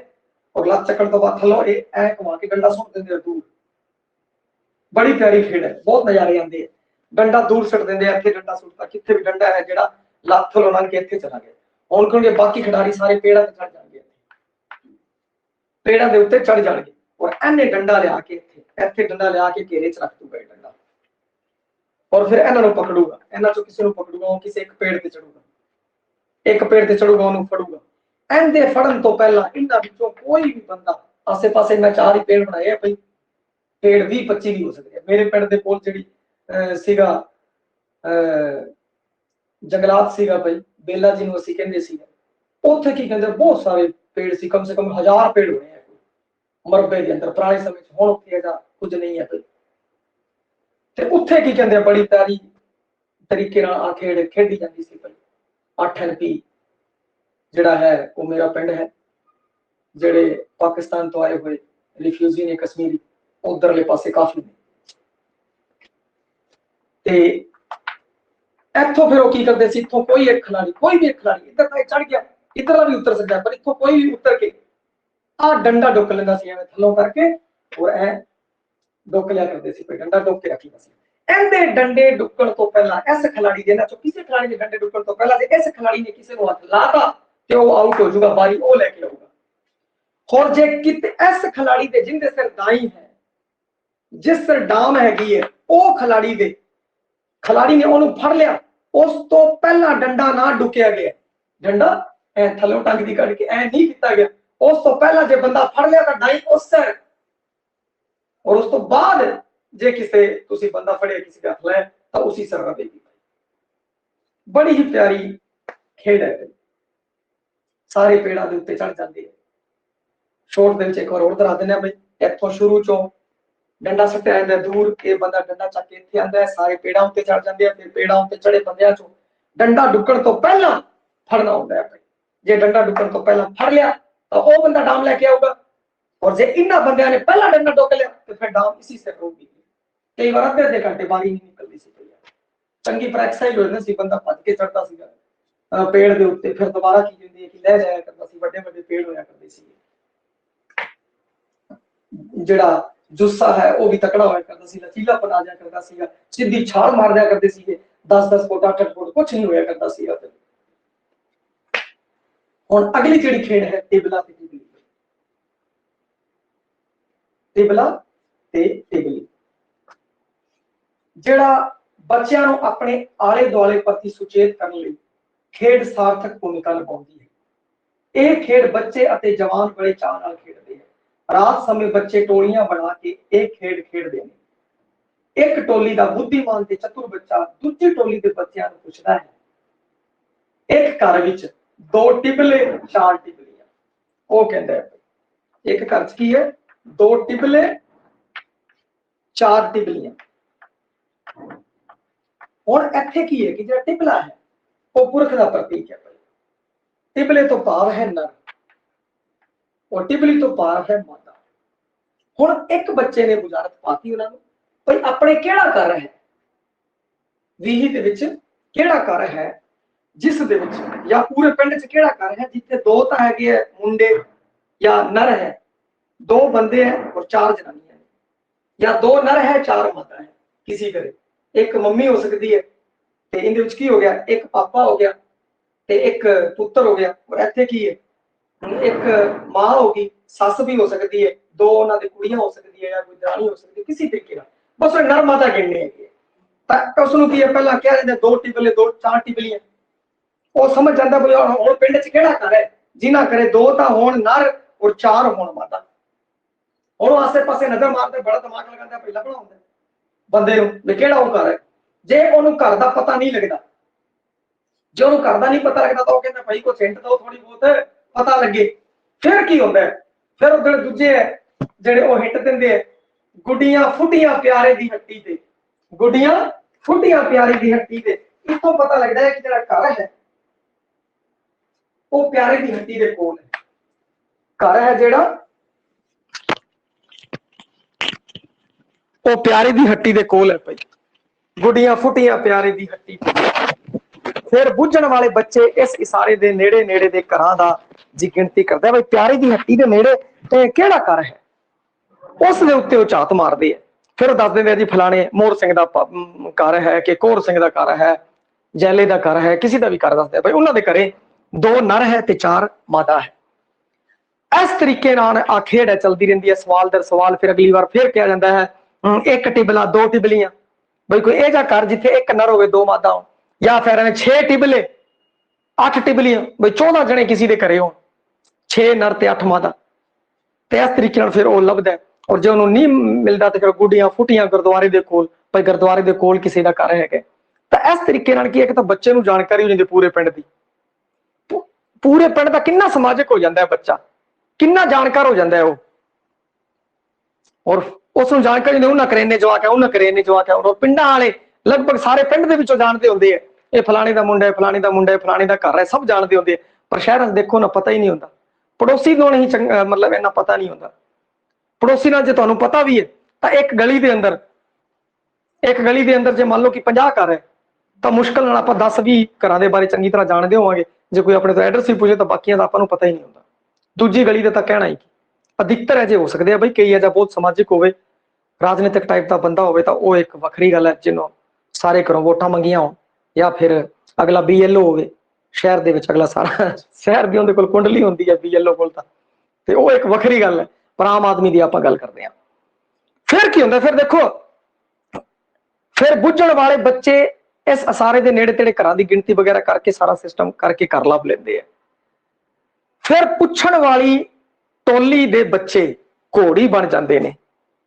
Speaker 1: और लत चकण तो बाद थल्लों ये ऐ घुमा के डंडा सुट देंदे दूर। बड़ी प्यारी खेड है, बहुत नजारे आते हैं। डंडा दूर सुट देंदे, इत्थे डंडा सुटता, कित्थे भी डंडा है जेड़ा लत थल्लों लंघ के इत्थे चला गया। हुण क्योंकि बाकी खिडारी सारे पेड़ां ते चढ़ जाणगे, पेड़ां दे उत्ते चढ़ जाणगे, और इन्ने डंडा लिया के इत्थे डंडा लिया के घेरे च रख दूगा डंडा, और फिर इन्हां नूं पकड़ूगा। इन्हां चों किसी नूं पकड़ूगा, वो किसी एक पेड़ ते चढ़ूगा, एक पेड़ ते चढ़ूगा उन्होंने फड़ूगा। इहदे फड़न तो पहला इन्हां विचों कोई भी बंदा आसे पासे मैं 4 ही पेड़ बनाए भाई, पेड़ 20-25 भी हो सकते हैं। मेरे पिंड दे कोल जिहड़ी सीगा जंगलात सीगा भाई, बेला जी नूं असीं कहंदे सी, उत्थे की कहंदे बहुत सारे पेड़ सी, कम से कम 1000 पेड़ होने हैं मरबे के अंदर पुराने समय च। हुण उत्थे ऐसा कुछ नहीं है भाई, ते उत्थे की कहंदे बड़ी प्यारी तरीके नाल आ खेड खेडी जांदी सी भाई। 8 NP जिहड़ा है वो मेरा पिंड है, जिहड़े पाकिस्तान तो आए हुए रिफ्यूजी ने कश्मीरी उधरले पासे काफी ने, ते इत्थों फिर वो की करते सी, इत्थों कोई एक खिलाड़ी कोई भी एक खिलाड़ी इधर तक चढ़ गया, इधरला भी उतर सकता है, पर इत्थों कोई भी उतर के आ डंडा डुक लेंदा सी एवें थल्लों करके, और ऐ डुक लिया करते सी, डंडा डुक के रख लेंदा सी। इहदे डंडे डुकण तो पहला इस खिलाड़ी दे, इन्हां चों किसी खिलाड़ी दे डंडे डुकण तो पहला जे इस खिलाड़ी ने किसी को हथ लाता ते वो आउट हो जाऊगा, बारी वो लेके आऊगा। और जे किते इस खिलाड़ी दे जिंदे सिर दाई है, जिस सिर डाम हैगी है, वो खिलाड़ी दे खिलाड़ी ने ओनू फड़ लिया, उस तो पहला डंडा ना डुकिया गया, डंडा ऐ थल्लों टंग दी कट के ऐ नहीं किया गया, उस तो पहला जे बंदा फड़ लिया तो डाई उस सिर, और उस तो बाद जे किसे तुसी बंदा फड़े किसी का हथ लाया तो उसी सिर रवेगी। बड़ी ही प्यारी खेड है, सारे पेड़ां दे उत्ते चढ़ जाते हैं। शॉर्ट दे विच एक बार होर दरा दिंदे भाई, इत्थों शुरू चों डंडा सट्टिया जांदा दूर, ये बंदा डंडा चक के इत्थे आंदा है, सारे पेड़ां उत्ते चढ़ जांदे हैं, फिर पेड़ां उत्ते चढ़े बंदियां चों डंडा डुक्कण तो पहला फड़ना होंदा है भाई। जे डंडा डुक्कण तो पहला फड़ लिया तो वो बंदा डाम लेके आऊगा, और जे इन्हां बंदियां ने पहला डंडा डुक लिया तो फिर डाम इसी से रहूगी। कई बार अद्धे अद्धे घंटे बारी नहीं निकलदी सी, चंगी पर एक्सरसाइज हो जांदी सी, बंदा भज के चढ़दा सीगा पेड़ दे उत्ते, फिर दोबारा की होंदी है कि लै जाया करदा सी, वड्डे वड्डे पेड़ होया करदे सी। जिहड़ा जुस्सा है वो भी तकड़ा होया करदा सी, लचीलापन आ जाया करदा सीगा, सीधी छाल मार दिया करदे सीगे, 10-10 फुट 8-8 फुट कुछ नहीं होया करदा सीगा। हुण अगली जिहड़ी खेड है टिबला ते टिबली, टिबला ते टिबली, जिहड़ा ਬੱਚਿਆਂ ਨੂੰ ਆਪਣੇ ਆਲੇ ਦੁਆਲੇ ਪ੍ਰਤੀ ਸੁਚੇਤ ਕਰਨ ਲਈ ਖੇਡ ਸਾਰਥਕ ਭੂਮਿਕਾ ਨਿਭਾਉਂਦੀ ਹੈ। ਇਹ ਖੇਡ ਬੱਚੇ ਅਤੇ ਜਵਾਨ ਬੜੇ ਚਾਅ ਨਾਲ ਖੇਡਦੇ ਹਨ। ਰਾਤ ਸਮੇਂ ਬੱਚੇ ਟੋਲੀਆਂ ਬਣਾ ਕੇ ਇਹ ਖੇਡ ਖੇਡਦੇ ਨੇ। ਇੱਕ ਟੋਲੀ ਦਾ ਬੁੱਧੀਮਾਨ ਤੇ ਚਤੁਰ ਬੱਚਾ ਦੂਜੀ ਟੋਲੀ ਦੇ ਬੱਚਿਆਂ ਨੂੰ ਪੁੱਛਦਾ ਹੈ, ਇੱਕ ਘਰ ਵਿੱਚ 2 ਟਿਬਲੇ 4 ਟਿਬਲੀਆਂ। ਉਹ ਕਹਿੰਦਾ ਹੈ ਇੱਕ ਘਰ ਚ ਕੀ ਹੈ, 2 ਟਿਬਲੇ 4 ਟਿਬਲੀਆਂ। ਹੁਣ ਇੱਥੇ ਕੀ ਹੈ ਕਿ ਜਿਹੜਾ ਟਿਬਲਾ ਹੈ ਉਹ ਪੁਰਖ ਦਾ ਪ੍ਰਤੀਕ ਹੈ। ਟਿਬਲੇ ਤੋਂ ਭਾਵ ਹੈ ਨਰ ਔਰ ਟਿਬਲੀ ਤੋਂ ਭਾਵ ਹੈ ਮਾਦਾ। ਹੁਣ ਇੱਕ ਬੱਚੇ ਨੇ ਬੁਝਾਰਤ ਪਾਤੀ ਉਹਨਾਂ ਨੂੰ, ਭਈ ਆਪਣੇ ਕਿਹੜਾ ਘਰ ਹੈ, ਵੀਹੀ ਦੇ ਵਿੱਚ ਕਿਹੜਾ ਘਰ ਹੈ ਜਿਸ ਦੇ ਵਿੱਚ, ਜਾਂ ਪੂਰੇ ਪਿੰਡ ਚ ਕਿਹੜਾ ਘਰ ਹੈ ਜਿੱਥੇ 2 ਤਾਂ ਹੈਗੇ ਹੈ ਮੁੰਡੇ ਜਾਂ ਨਰ ਹੈ, 2 ਬੰਦੇ ਹੈ और 4 ਜਨਾਨੀਆਂ ਹੈ, ਜਾਂ 2 ਨਰ ਹੈ 4 ਮਾਦਾ ਹੈ। ਕਿਸੇ ਘਰੇ ਇੱਕ ਮੰਮੀ ਹੋ ਸਕਦੀ ਹੈ ਤੇ ਇਹਦੇ ਵਿੱਚ ਕੀ ਹੋ ਗਿਆ, ਇੱਕ ਪਾਪਾ ਹੋ ਗਿਆ ਤੇ ਇੱਕ ਪੁੱਤਰ ਹੋ ਗਿਆ। ਔਰ ਇੱਥੇ ਕੀ ਹੈ, ਇੱਕ ਮਾਂ ਹੋ ਗਈ, ਸੱਸ ਵੀ ਹੋ ਸਕਦੀ ਹੈ, 2 ਉਹਨਾਂ ਦੀ ਕੁੜੀਆਂ ਹੋ ਸਕਦੀ ਹੈ ਜਾਂ ਕੋਈ ਦਰਾਣੀ ਹੋ ਸਕਦੀ ਹੈ, ਕਿਸੇ ਤਰੀਕੇ ਨਾਲ ਬਸ ਉਹ ਨਰ ਮਾਦਾ ਗਿਣਨੇ ਹੈਗੇ। ਤਾਂ ਉਸ ਨੂੰ ਕੀ ਹੈ, ਪਹਿਲਾਂ ਕਹਿ ਰਹੇ 2 ਟਿਬਲੇ 2 4 ਟਿਬਲੀਆਂ। ਉਹ ਸਮਝ ਜਾਂਦਾ ਬਈ ਹੁਣ ਪਿੰਡ ਚ ਕਿਹੜਾ ਘਰ ਹੈ ਜਿਨ੍ਹਾਂ ਕਰੇ 2 ਤਾਂ ਹੋਣ ਨਰ ਔਰ 4 ਹੋਣ ਮਾਦਾ। ਹੁਣ ਆਸੇ ਪਾਸੇ ਨਜ਼ਰ ਮਾਰਦੇ, ਬੜਾ ਦਿਮਾਗ ਲਗਾਉਂਦਾ, ਪਹਿਲਾਂ ਬਣਾਉਂਦਾ ਬੰਦੇ ਨੂੰ ਵੀ ਕਿਹੜਾ ਉਹ ਘਰ ਹੈ। ਜੇ ਉਹਨੂੰ ਘਰ ਦਾ ਪਤਾ ਨਹੀਂ ਲੱਗਦਾ, ਜੇ ਉਹਨੂੰ ਘਰ ਦਾ ਨਹੀਂ ਪਤਾ ਲੱਗਦਾ ਤਾਂ ਉਹ ਕਹਿੰਦਾ ਭਾਈ ਕੋਈ ਹਿੰਟ ਦਿਓ ਥੋੜੀ ਬਹੁਤ ਪਤਾ ਲੱਗੇ। ਫਿਰ ਕੀ ਹੁੰਦਾ ਹੈ, ਫਿਰ ਉਹ ਜਿਹੜੇ ਦੂਜੇ ਹੈ ਜਿਹੜੇ ਉਹ ਹਿੰਟ ਦਿੰਦੇ ਹੈ, ਗੁੱਡੀਆਂ ਫੁੱਟੀਆਂ ਪਿਆਰੇ ਦੀ ਹੱਟੀ ਤੇ, ਗੁੱਡੀਆਂ ਫੁੱਟੀਆਂ ਪਿਆਰੇ ਦੀ ਹੱਟੀ ਤੇ। ਇੱਥੋਂ ਪਤਾ ਲੱਗਦਾ ਹੈ ਕਿ ਜਿਹੜਾ ਘਰ ਹੈ ਉਹ ਪਿਆਰੇ ਦੀ ਹੱਟੀ ਦੇ ਕੋਲ ਹੈ। ਘਰ ਹੈ ਜਿਹੜਾ ਉਹ ਪਿਆਰੇ ਦੀ ਹੱਟੀ ਦੇ ਕੋਲ ਹੈ ਭਾਈ, ਗੁੱਡੀਆਂ ਫੁੱਟੀਆਂ ਪਿਆਰੇ ਦੀ ਹੱਟੀ ਤੇ। ਫਿਰ ਬੁੱਝਣ ਵਾਲੇ ਬੱਚੇ ਇਸ ਇਸ਼ਾਰੇ ਦੇ ਨੇੜੇ ਨੇੜੇ ਦੇ ਘਰਾਂ ਦਾ ਜੀ ਗਿਣਤੀ ਕਰਦੇ ਬਈ ਪਿਆਰੇ ਦੀ ਹੱਟੀ ਦੇ ਨੇੜੇ ਕਿਹੜਾ ਘਰ ਹੈ, ਉਸ ਦੇ ਉੱਤੇ ਉਹ ਝਾਤ ਮਾਰਦੇ ਆ। ਫਿਰ ਦੱਸ ਦਿੰਦੇ ਆ ਜੀ ਫਲਾਣੇ ਮੋਹਰ ਸਿੰਘ ਦਾ ਘਰ ਹੈ ਕਿ ਕੋਹਰ ਸਿੰਘ ਦਾ ਘਰ ਹੈ, ਜੈਲੇ ਦਾ ਘਰ ਹੈ, ਕਿਸੇ ਦਾ ਵੀ ਘਰ ਦੱਸਦੇ ਭਾਈ ਉਹਨਾਂ ਦੇ ਘਰੇ 2 ਨਰ ਹੈ ਤੇ 4 ਮਾਦਾ ਹੈ। ਇਸ ਤਰੀਕੇ ਨਾਲ ਆ ਖੇਡ ਹੈ ਚਲਦੀ ਰਹਿੰਦੀ ਹੈ, ਸਵਾਲ ਦਰ ਸਵਾਲ। ਫਿਰ ਅਗਲੀ ਵਾਰ ਫਿਰ ਕਿਹਾ ਜਾਂਦਾ ਹੈ ਇੱਕ ਟਿਬਲਾ 2 ਟਿਬਲੀਆਂ, ਬਈ ਕੋਈ ਇਹ ਜਿਹਾ ਘਰ ਜਿੱਥੇ 1 ਨਰ ਹੋਵੇ 2 ਮਾਦਾ ਹੋ, ਜਾਂ ਫਿਰ 6 ਟਿਬਲੇ 8 ਟਿਬਲੀਆਂ, ਬਈ 14 ਜਣੇ ਕਿਸੇ ਦੇ ਘਰੇ ਹੋਣ, 6 ਨਰ ਤੇ 8 ਮਾਦਾ। ਤੇ ਇਸ ਤਰੀਕੇ ਨਾਲ ਫਿਰ ਉਹ ਲੱਭਦਾ। ਔਰ ਜੇ ਉਹਨੂੰ ਨਹੀਂ ਮਿਲਦਾ ਤੇ ਫਿਰ ਗੁੱਡੀਆਂ ਫੁੱਟੀਆਂ ਗੁਰਦੁਆਰੇ ਦੇ ਕੋਲ, ਭਾਈ ਗੁਰਦੁਆਰੇ ਦੇ ਕੋਲ ਕਿਸੇ ਦਾ ਘਰ ਹੈਗਾ। ਤਾਂ ਇਸ ਤਰੀਕੇ ਨਾਲ ਕੀ ਹੈ ਕਿ ਤਾਂ ਬੱਚੇ ਨੂੰ ਜਾਣਕਾਰੀ ਹੋ ਜਾਂਦੀ ਪੂਰੇ ਪਿੰਡ ਦੀ, ਪੂਰੇ ਪਿੰਡ ਦਾ ਕਿੰਨਾ ਸਮਾਜਿਕ ਹੋ ਜਾਂਦਾ ਹੈ ਬੱਚਾ, ਕਿੰਨਾ ਜਾਣਕਾਰ ਹੋ ਜਾਂਦਾ ਹੈ ਉਹ। ਔਰ ਉਸ ਨੂੰ ਜਾਣਕਾਰੀ ਉਹਨਾਂ ਕਰੇ ਇੰਨੇ ਜਵਾਕ ਹੈ, ਉਹਨਾਂ ਕਰੇ ਇੰਨੇ ਜਵਾਕ ਹੈ। ਔਰ ਪਿੰਡਾਂ ਵਾਲੇ ਲਗਭਗ ਸਾਰੇ ਪਿੰਡ ਦੇ ਵਿੱਚੋਂ ਜਾਣਦੇ ਹੁੰਦੇ ਆ ਇਹ ਫਲਾਣੇ ਦਾ ਮੁੰਡਾ ਹੈ, ਫਲਾਣੇ ਦਾ ਮੁੰਡਾ ਹੈ, ਫਲਾਣੇ ਦਾ ਘਰ ਹੈ, ਸਭ ਜਾਣਦੇ ਹੁੰਦੇ ਆ। ਪਰ ਸ਼ਹਿਰਾਂ 'ਚ ਦੇਖੋ ਨਾ ਪਤਾ ਹੀ ਨਹੀਂ ਹੁੰਦਾ, ਪੜੋਸੀ ਨੂੰ ਨਹੀਂ ਮਤਲਬ ਇੰਨਾ ਪਤਾ ਨਹੀਂ ਹੁੰਦਾ। ਪੜੋਸੀ ਨਾਲ ਜੇ ਤੁਹਾਨੂੰ ਪਤਾ ਵੀ ਹੈ ਤਾਂ ਇੱਕ ਗਲੀ ਦੇ ਅੰਦਰ ਜੇ ਮੰਨ ਲਓ ਕਿ 50 ਘਰ ਹੈ ਤਾਂ ਮੁਸ਼ਕਲ ਨਾਲ ਆਪਾਂ 10-20 ਘਰਾਂ ਦੇ ਬਾਰੇ ਚੰਗੀ ਤਰ੍ਹਾਂ ਜਾਣਦੇ ਹੋਵਾਂਗੇ। ਜੇ ਕੋਈ ਆਪਣੇ ਤੋਂ ਐਡਰੈਸ ਵੀ ਪੁੱਛੇ ਤਾਂ ਬਾਕੀਆਂ ਦਾ ਆਪਾਂ ਨੂੰ ਪਤਾ ਹੀ ਨਹੀਂ ਹੁੰਦਾ। ਦੂਜੀ ਗਲੀ ਦੇ ਤਾਂ ਕਹਿਣਾ ਹੀ ਅਧਿਕਤਰ ਅਜੇ ਹੋ ਸਕਦੇ ਆ ਬਈ, ਕਈ ਅਜਾ ਬਹੁਤ ਸਮਾਜਿਕ ਹੋਵੇ, ਰਾਜਨੀਤਿਕ ਟਾਈਪ ਦਾ ਬੰਦਾ ਹੋਵੇ ਤਾਂ ਉਹ ਇੱਕ ਵੱਖਰੀ ਗੱਲ ਹੈ, ਜਿਹਨੂੰ ਸਾਰੇ ਘਰੋਂ ਵੋਟਾਂ ਮੰਗੀਆਂ ਹੋਣ, ਜਾਂ ਫਿਰ ਅਗਲਾ BLO ਹੋਵੇ ਸ਼ਹਿਰ ਦੇ ਵਿੱਚ, ਅਗਲਾ ਸਾਰਾ ਸ਼ਹਿਰ ਦੀ ਉਹਦੇ ਕੋਲ ਕੁੰਡਲੀ ਹੁੰਦੀ ਹੈ BLO ਕੋਲ, ਤਾਂ ਤੇ ਉਹ ਇੱਕ ਵੱਖਰੀ ਗੱਲ ਹੈ। ਪਰ ਆਮ ਆਦਮੀ ਦੀ ਆਪਾਂ ਗੱਲ ਕਰਦੇ ਹਾਂ। ਫਿਰ ਕੀ ਹੁੰਦਾ, ਫਿਰ ਦੇਖੋ ਫਿਰ ਬੁੱਝਣ ਵਾਲੇ ਬੱਚੇ ਇਸ ਇਸ਼ਾਰੇ ਦੇ ਨੇੜੇ ਤੇੜੇ ਘਰਾਂ ਦੀ ਗਿਣਤੀ ਵਗੈਰਾ ਕਰਕੇ ਸਾਰਾ ਸਿਸਟਮ ਕਰਕੇ ਘਰ ਲੱਭ ਲੈਂਦੇ ਆ। ਫਿਰ ਪੁੱਛਣ ਵਾਲੀ ਟੋਲੀ ਦੇ ਬੱਚੇ ਘੋੜੀ ਬਣ ਜਾਂਦੇ ਨੇ।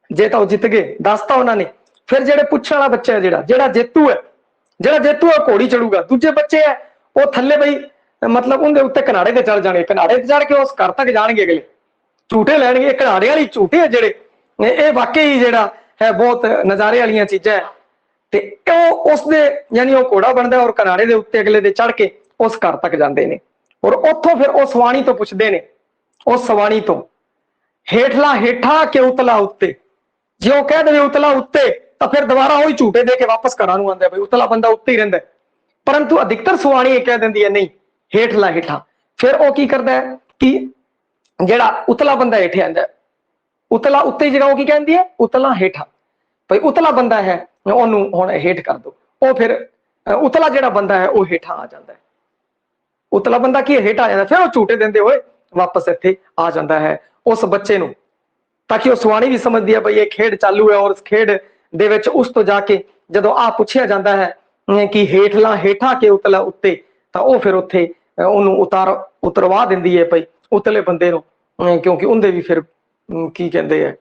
Speaker 1: ਜੇ ਤਾਂ ਉਹ ਜਿੱਤ ਗਏ ਦੱਸਤਾ ਉਹਨਾਂ ਨੇ, ਫਿਰ ਜਿਹੜੇ ਪੁੱਛਣ ਵਾਲਾ ਬੱਚਾ ਹੈ ਜਿਹੜਾ ਜੇਤੂ ਹੈ, ਘੋੜੀ ਚੜੂਗਾ। ਦੂਜੇ ਬੱਚੇ ਹੈ ਉਹ ਥੱਲੇ ਬਈ ਮਤਲਬ ਉਹਦੇ ਉੱਤੇ ਕਨਾੜੇ ਤੇ ਚੜ ਜਾਣਗੇ, ਕਨਾੜੇ ਤੇ ਚੜ ਕੇ ਉਸ ਘਰ ਤੱਕ ਜਾਣਗੇ, ਅਗਲੇ ਝੂਟੇ ਲੈਣਗੇ। ਕਨਾੜੇ ਵਾਲੀ ਝੂਟੇ ਹੈ ਜਿਹੜੇ, ਇਹ ਵਾਕਈ ਜਿਹੜਾ ਹੈ ਬਹੁਤ ਨਜ਼ਾਰੇ ਵਾਲੀਆਂ ਚੀਜ਼ਾਂ ਹੈ। ਤੇ ਉਹ ਉਸਦੇ ਯਾਨੀ ਉਹ ਘੋੜਾ ਬਣਦਾ ਔਰ ਕਨਾੜੇ ਦੇ ਉੱਤੇ ਅਗਲੇ ਦੇ ਚੜ ਕੇ ਉਸ ਘਰ ਤੱਕ ਜਾਂਦੇ ਨੇ। ਔਰ ਉੱਥੋਂ ਫਿਰ ਉਹ ਸਵਾਣੀ ਤੋਂ ਪੁੱਛਦੇ ਨੇ, ਉਸ ਸਵਾਣੀ ਤੋਂ ਹੇਠਲਾ ਹੇਠਾਂ ਕਿ ਉਤਲਾ ਉੱਤੇ। ਜੇ ਉਹ ਕਹਿ ਦੇਵੇ ਉਤਲਾ ਉੱਤੇ ਤਾਂ ਫਿਰ ਦੁਬਾਰਾ ਉਹੀ ਝੂਟੇ ਦੇ ਕੇ ਵਾਪਸ ਘਰਾਂ ਨੂੰ ਆਉਂਦਾ, ਬਈ ਉਤਲਾ ਬੰਦਾ ਉੱਤੇ ਹੀ ਰਹਿੰਦਾ। ਪਰੰਤੂ ਅਧਿਕਤਰ ਸਵਾਣੀ ਇਹ ਕਹਿ ਦਿੰਦੀ ਹੈ ਨਹੀਂ ਹੇਠਲਾ ਹੇਠਾਂ। ਫਿਰ ਉਹ ਕੀ ਕਰਦਾ ਹੈ ਕਿ ਜਿਹੜਾ ਉਤਲਾ ਬੰਦਾ ਹੇਠ ਆਂਦਾ, ਉਤਲਾ ਉੱਤੇ ਜਿਹੜਾ ਉਹ ਕੀ ਕਹਿੰਦੀ ਹੈ ਉਤਲਾ ਹੇਠਾਂ, ਭਾਈ ਉਤਲਾ ਬੰਦਾ ਹੈ ਉਹਨੂੰ ਹੁਣ ਹੇਠ ਕਰ ਦੋ। ਉਹ ਫਿਰ ਉਤਲਾ ਜਿਹੜਾ ਬੰਦਾ ਹੈ ਉਹ ਹੇਠਾਂ ਆ ਜਾਂਦਾ ਹੈ। ਉਤਲਾ ਬੰਦਾ ਕੀ ਹੇਠ ਆ ਜਾਂਦਾ, ਫਿਰ ਉਹ ਝੂਟੇ ਦਿੰਦੇ ਹੋਏ ਵਾਪਸ ਇੱਥੇ ਆ ਜਾਂਦਾ ਹੈ ਉਸ ਬੱਚੇ ਨੂੰ, ਤਾਂ ਕਿ ਉਹ ਸਵਾਣੀ ਵੀ ਸਮਝਦੀ ਹੈ ਬਈ ਇਹ ਖੇਡ ਚਾਲੂ ਹੈ। ਔਰ ਇਸ ਖੇਡ ਦੇ ਵਿੱਚ ਉਸ ਤੋਂ ਜਾ ਕੇ ਜਦੋਂ ਆ ਪੁੱਛਿਆ ਜਾਂਦਾ ਹੈ ਕਿ ਹੇਠਲਾ ਹੇਠਾਂ ਕੇ ਉਤਲਾ ਉੱਤੇ, ਤਾਂ ਉਹ ਫਿਰ ਉੱਥੇ ਉਹਨੂੰ ਉਤਰਵਾ ਦਿੰਦੀ ਹੈ ਭਾਈ ਉਤਲੇ ਬੰਦੇ ਨੂੰ, ਕਿਉਂਕਿ ਉਹਦੇ ਵੀ ਫਿਰ ਕੀ ਕਹਿੰਦੇ ਆ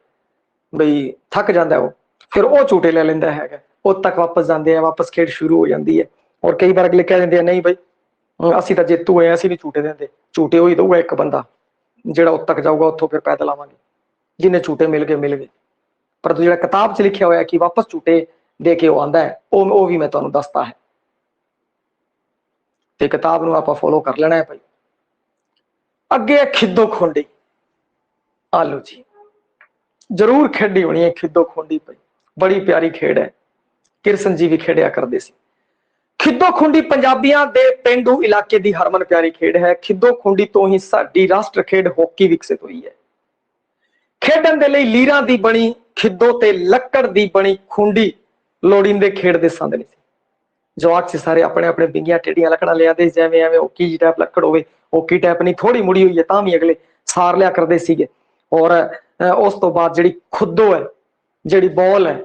Speaker 1: ਬਈ ਥੱਕ ਜਾਂਦਾ ਉਹ, ਫਿਰ ਉਹ ਝੂਟੇ ਲੈ ਲੈਂਦਾ ਹੈਗਾ। ਉਦ ਤੱਕ ਵਾਪਸ ਜਾਂਦੇ ਆ, ਵਾਪਸ ਖੇਡ ਸ਼ੁਰੂ ਹੋ ਜਾਂਦੀ ਹੈ। ਔਰ ਕਈ ਵਾਰ ਅਗਲੇ ਕਹਿ ਦਿੰਦੇ ਆ ਨਹੀਂ ਬਈ ਅਸੀਂ ਤਾਂ ਜੇਤੂ ਹੋਏ, ਅਸੀਂ ਨਹੀਂ ਝੂਟੇ ਦਿੰਦੇ, ਝੂਟੇ ਉਹੀ ਦਊਗਾ ਇੱਕ ਬੰਦਾ ਜਿਹੜਾ ਉਦ ਤੱਕ ਜਾਊਗਾ, ਉੱਥੋਂ ਫਿਰ ਪੈਦਲ ਆਵਾਂਗੇ, ਜਿੰਨੇ ਝੂਟੇ ਮਿਲ ਗਏ। ਪਰ ਜਿਹੜਾ ਕਿਤਾਬ 'ਚ ਲਿਖਿਆ ਹੋਇਆ ਕਿ ਵਾਪਸ ਝੂਟੇ ਦੇ ਕੇ ਉਹ ਆਉਂਦਾ ਹੈ, ਉਹ ਵੀ ਮੈਂ ਤੁਹਾਨੂੰ ਦੱਸਦਾ ਹੈ, ਤੇ ਕਿਤਾਬ ਨੂੰ ਆਪਾਂ ਫੋਲੋ ਕਰ ਲੈਣਾ ਹੈ ਭਾਈ। ਅੱਗੇ ਖਿੱਦੋ ਖੋਂਡੀ, ਆਲੂ ਜੀ ਜ਼ਰੂਰ ਖੇਡੀ ਹੋਣੀ ਹੈ ਖਿੱਦੋ ਖੋਂਡੀ ਭਾਈ, ਬੜੀ ਪਿਆਰੀ ਖੇਡ ਹੈ, ਕਿਰਸਨ ਜੀ ਵੀ ਖੇਡਿਆ ਕਰਦੇ ਸੀ। ਖਿੱਦੋ ਖੁੰਡੀ ਪੰਜਾਬੀਆਂ ਦੇ ਪੇਂਡੂ ਇਲਾਕੇ ਦੀ ਹਰਮਨ ਪਿਆਰੀ ਖੇਡ ਹੈ। ਖਿੱਦੋ ਖੁੰਡੀ ਤੋਂ ਹੀ ਸਾਡੀ ਰਾਸ਼ਟਰ ਖੇਡ ਹਾਕੀ ਵਿਕਸਿਤ ਹੋਈ ਹੈ। ਖੇਡਣ ਦੇ ਲਈ ਲੀਰਾਂ ਦੀ ਬਣੀ ਖਿੱਦੋ ਤੇ ਲੱਕੜ ਦੀ ਬਣੀ ਖੁੰਡੀ ਲੋੜੀਂਦੇ ਖੇਡ ਦੇ ਸੰਦ ਨਹੀਂ ਸੀ। ਜਵਾਕ ਸੀ ਸਾਰੇ ਆਪਣੇ ਆਪਣੇ ਬਿੰਗੀਆਂ ਟੇਡੀਆਂ ਲੱਕੜਾਂ ਲਿਆਦੇ, ਜਿਵੇਂ ਐਵੇਂ ਓਕੀ ਜੀ ਟਾਈਪ ਲੱਕੜ ਹੋਵੇ, ਓਕੀ ਟਾਈਪ ਨਹੀਂ ਥੋੜੀ ਮੁੜੀ ਹੋਈ ਹੈ ਤਾਂ ਵੀ ਅਗਲੇ ਸਾਰ ਲਿਆ ਕਰਦੇ ਸੀਗੇ। ਔਰ ਉਸ ਤੋਂ ਬਾਅਦ ਜਿਹੜੀ ਖੁੱਦੋ ਹੈ, ਜਿਹੜੀ ਬੋਲ ਹੈ,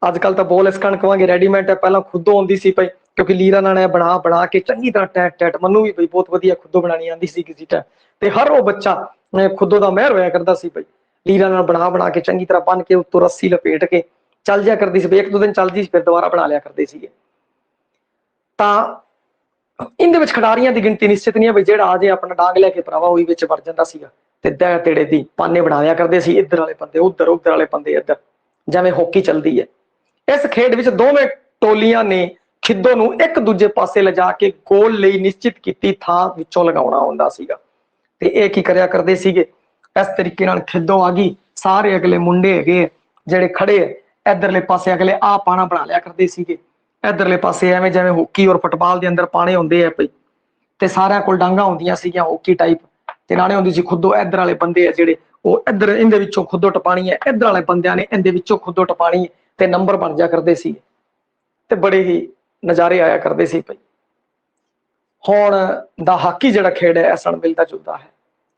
Speaker 1: ਅੱਜ ਕੱਲ ਤਾਂ ਬੋਲ ਇਸ ਕਣਕ ਵਾਂਗੇ ਰੈਡੀਮੇਡ ਹੈ, ਪਹਿਲਾਂ ਖੁੱਦੋ ਆਉਂਦੀ ਸੀ ਭਾਈ, ਕਿਉਂਕਿ ਲੀਰਾਂ ਨਾਲ ਬਣਾ ਕੇ ਚੰਗੀ ਤਰ੍ਹਾਂ ਟੈਟ ਮੈਨੂੰ ਵੀ ਬਈ ਬਹੁਤ ਵਧੀਆ ਖੁੱਦੋ ਬਣਾਣੀ ਆਉਂਦੀ ਸੀ ਕਿਸੇ ਟਾਈਮ, ਤੇ ਹਰ ਉਹ ਬੱਚਾ ਖੁੱਦੋ ਦਾ ਮਹਿਰ ਹੋਇਆ ਕਰਦਾ ਸੀ ਭਾਈ। ਲੀਰਾਂ ਨਾਲ ਬਣਾ ਕੇ ਚੰਗੀ ਤਰ੍ਹਾਂ ਬੰਨ ਕੇ ਉੱਤੋਂ ਰੱਸੀ ਲਪੇਟ ਕੇ ਚੱਲ ਜਾ ਕਰਦੀ ਸੀ ਬਈ, 1-2 ਦਿਨ ਚੱਲਦੀ ਸੀ ਫਿਰ ਦੁਬਾਰਾ ਬਣਾ ਲਿਆ ਕਰਦੇ ਸੀਗੇ। ਤਾਂ ਇਹਦੇ ਵਿੱਚ ਖਿਡਾਰੀਆਂ ਦੀ ਗਿਣਤੀ ਨਿਸ਼ਚਿਤ ਨਹੀਂ ਹੈ ਬਈ, ਜਿਹੜਾ ਆ ਜੇ ਆਪਣਾ ਡਾਂਗ ਲੈ ਕੇ ਭਰਾਵਾ ਉਹੀ ਵਿੱਚ ਵੜ ਜਾਂਦਾ ਸੀਗਾ, ਤੇ ਦਹ ਤੇੜੇ ਦੀ ਪਾਨੇ ਬਣਾ ਲਿਆ ਕਰਦੇ ਸੀ, ਇੱਧਰ ਵਾਲੇ ਬੰਦੇ ਉੱਧਰ, ਉੱਧਰ ਵਾਲੇ ਬੰਦੇ ਇੱਧਰ, ਜਿਵੇਂ ਹਾਕੀ ਚੱਲਦੀ ਹੈ। ਇਸ ਖੇਡ ਵਿੱਚ ਦੋਵੇਂ ਟੋਲੀਆਂ ਨੇ ਖਿੱਦੋ ਨੂੰ ਇੱਕ ਦੂਜੇ ਪਾਸੇ ਲਿਜਾ ਕੇ ਗੋਲ ਲਈ ਨਿਸ਼ਚਿਤ ਕੀਤੀ ਥਾਂ ਵਿੱਚੋਂ ਲਗਾਉਣਾ ਹੁੰਦਾ ਸੀਗਾ। ਤੇ ਇਹ ਕੀ ਕਰਿਆ ਕਰਦੇ ਸੀਗੇ, ਇਸ ਤਰੀਕੇ ਨਾਲ ਖਿੱਦੋ ਆ ਗਈ, ਸਾਰੇ ਅਗਲੇ ਮੁੰਡੇ ਹੈਗੇ ਜਿਹੜੇ ਖੜੇ ਇਧਰਲੇ ਪਾਸੇ ਅਗਲੇ ਆ ਪਾਣਾ ਬਣਾ ਲਿਆ ਕਰਦੇ ਸੀਗੇ, ਇਧਰਲੇ ਪਾਸੇ ਐਵੇਂ ਜਿਵੇਂ ਹਾਕੀ ਔਰ ਫੁੱਟਬਾਲ ਦੇ ਅੰਦਰ ਪਾਣੇ ਹੁੰਦੇ ਆ ਪਈ, ਤੇ ਸਾਰਿਆਂ ਕੋਲ ਡਾਂਗਾ ਹੁੰਦੀਆਂ ਸੀਗੀਆਂ ਹਾਕੀ ਟਾਈਪ, ਤੇ ਨਾਲੇ ਹੁੰਦੀ ਸੀ ਖੁੱਦੋ। ਇਧਰ ਵਾਲੇ ਬੰਦੇ ਆ ਜਿਹੜੇ ਉਹ ਇਧਰ ਇਹਦੇ ਵਿੱਚੋਂ ਖੁੱਦੋ ਟਪਾਣੀ ਹੈ, ਇਧਰ ਵਾਲੇ ਬੰਦਿਆਂ ਨੇ ਇਹਦੇ ਵਿੱਚੋਂ ਖੁੱਦੋ ਟਪਾਣੀ ਹੈ, ਤੇ ਨੰਬਰ ਬਣ ਜਾ ਕਰਦੇ ਸੀ, ਤੇ ਬੜੇ ਹੀ ਨਜ਼ਾਰੇ ਆਇਆ ਕਰਦੇ ਸੀ ਭਾਈ। ਹੁਣ ਦਾ ਹਾਕੀ ਜਿਹੜਾ ਖੇਡ ਹੈ ਐਸਾ ਮਿਲਦਾ ਜੁਲਦਾ ਹੈ,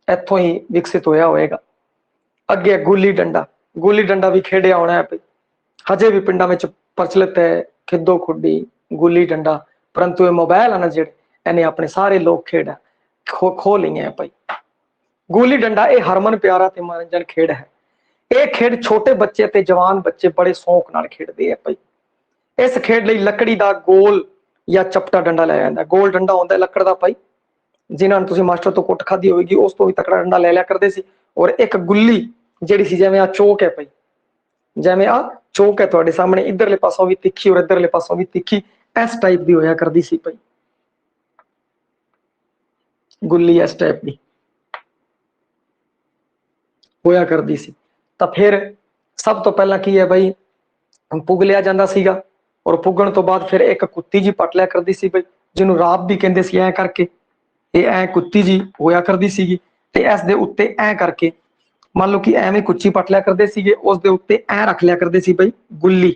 Speaker 1: ਇੱਥੋਂ ਹੀ ਵਿਕਸਿਤ ਹੋਇਆ ਹੋਏਗਾ। ਅੱਗੇ ਗੁੱਲੀ ਡੰਡਾ, ਗੁੱਲੀ ਡੰਡਾ ਵੀ ਖੇਡਿਆ ਹੋਣਾ ਹੈ ਭਾਈ, ਹਜੇ ਵੀ ਪਿੰਡਾਂ ਵਿੱਚ ਪ੍ਰਚਲਿਤ ਹੈ ਖਿੱਦੋ ਖੁੱਡੀ ਗੁੱਲੀ ਡੰਡਾ, ਪਰੰਤੂ ਇਹ ਮੋਬਾਈਲ ਹਨ ਜਿਹੜੇ ਇਹਨੇ ਆਪਣੇ ਸਾਰੇ ਲੋਕ ਖੇਡ ਖੋ ਲਈਆਂ ਭਾਈ। ਗੁੱਲੀ ਡੰਡਾ ਇਹ ਹਰਮਨ ਪਿਆਰਾ ਤੇ ਮਨੋਰੰਜਨ ਖੇਡ ਹੈ। ਇਹ ਖੇਡ ਛੋਟੇ ਬੱਚੇ ਤੇ ਜਵਾਨ ਬੱਚੇ ਬੜੇ ਸ਼ੌਕ ਨਾਲ ਖੇਡਦੇ ਆ ਭਾਈ। ਇਸ ਖੇਡ ਲਈ ਲੱਕੜੀ ਦਾ ਗੋਲ ਜਾਂ ਚਪਟਾ ਡੰਡਾ ਲਿਆ ਜਾਂਦਾ। ਗੋਲ ਡੰਡਾ ਹੁੰਦਾ ਲੱਕੜ ਦਾ ਭਾਈ, ਜਿਨ੍ਹਾਂ ਨੂੰ ਤੁਸੀਂ ਮਾਸਟਰ ਤੋਂ ਕੁੱਟ ਖਾਧੀ ਹੋਵੇਗੀ, ਉਸ ਤੋਂ ਵੀ ਤਕੜਾ ਡੰਡਾ ਲੈ ਲਿਆ ਕਰਦੇ ਸੀ। ਔਰ ਇੱਕ ਗੁੱਲੀ ਜਿਹੜੀ ਸੀ, ਜਿਵੇਂ ਆ ਚੋਕ ਹੈ ਭਾਈ, ਜਿਵੇਂ ਆ ਚੋਕ ਹੈ ਤੁਹਾਡੇ ਸਾਹਮਣੇ, ਇਧਰਲੇ ਪਾਸੋਂ ਵੀ ਤਿੱਖੀ ਔਰ ਇਧਰਲੇ ਪਾਸੋਂ ਵੀ ਤਿੱਖੀ, ਇਸ ਟਾਈਪ ਦੀ ਹੋਇਆ ਕਰਦੀ ਸੀ ਭਾਈ ਗੁੱਲੀ, ਇਸ ਟਾਈਪ ਦੀ ਹੋਇਆ ਕਰਦੀ ਸੀ। ਤਾਂ ਫਿਰ ਸਭ ਤੋਂ ਪਹਿਲਾਂ ਕੀ ਹੈ ਭਾਈ, ਪੁੱਗ ਲਿਆ ਜਾਂਦਾ ਸੀਗਾ, ਔਰ ਪੁੱਗਣ ਤੋਂ ਬਾਅਦ ਫਿਰ ਇੱਕ ਕੁੱਤੀ ਜੀ ਪੱਟ ਲਿਆ ਕਰਦੀ ਸੀ ਭਾਈ, ਜਿਹਨੂੰ ਰਾਤ ਵੀ ਕਹਿੰਦੇ ਸੀ। ਐ ਕਰਕੇ ਇਹ ਐ ਕੁੱਤੀ ਜੀ ਹੋਇਆ ਕਰਦੀ ਸੀਗੀ, ਤੇ ਇਸ ਦੇ ਉੱਤੇ ਐ ਕਰਕੇ ਮੰਨ ਲਓ ਕਿ ਐਵੇਂ ਕੁੱਚੀ ਪੱਟ ਲਿਆ ਕਰਦੇ ਸੀਗੇ, ਉਸ ਦੇ ਉੱਤੇ ਐ ਰੱਖ ਲਿਆ ਕਰਦੇ ਸੀ ਭਾਈ ਗੁੱਲੀ,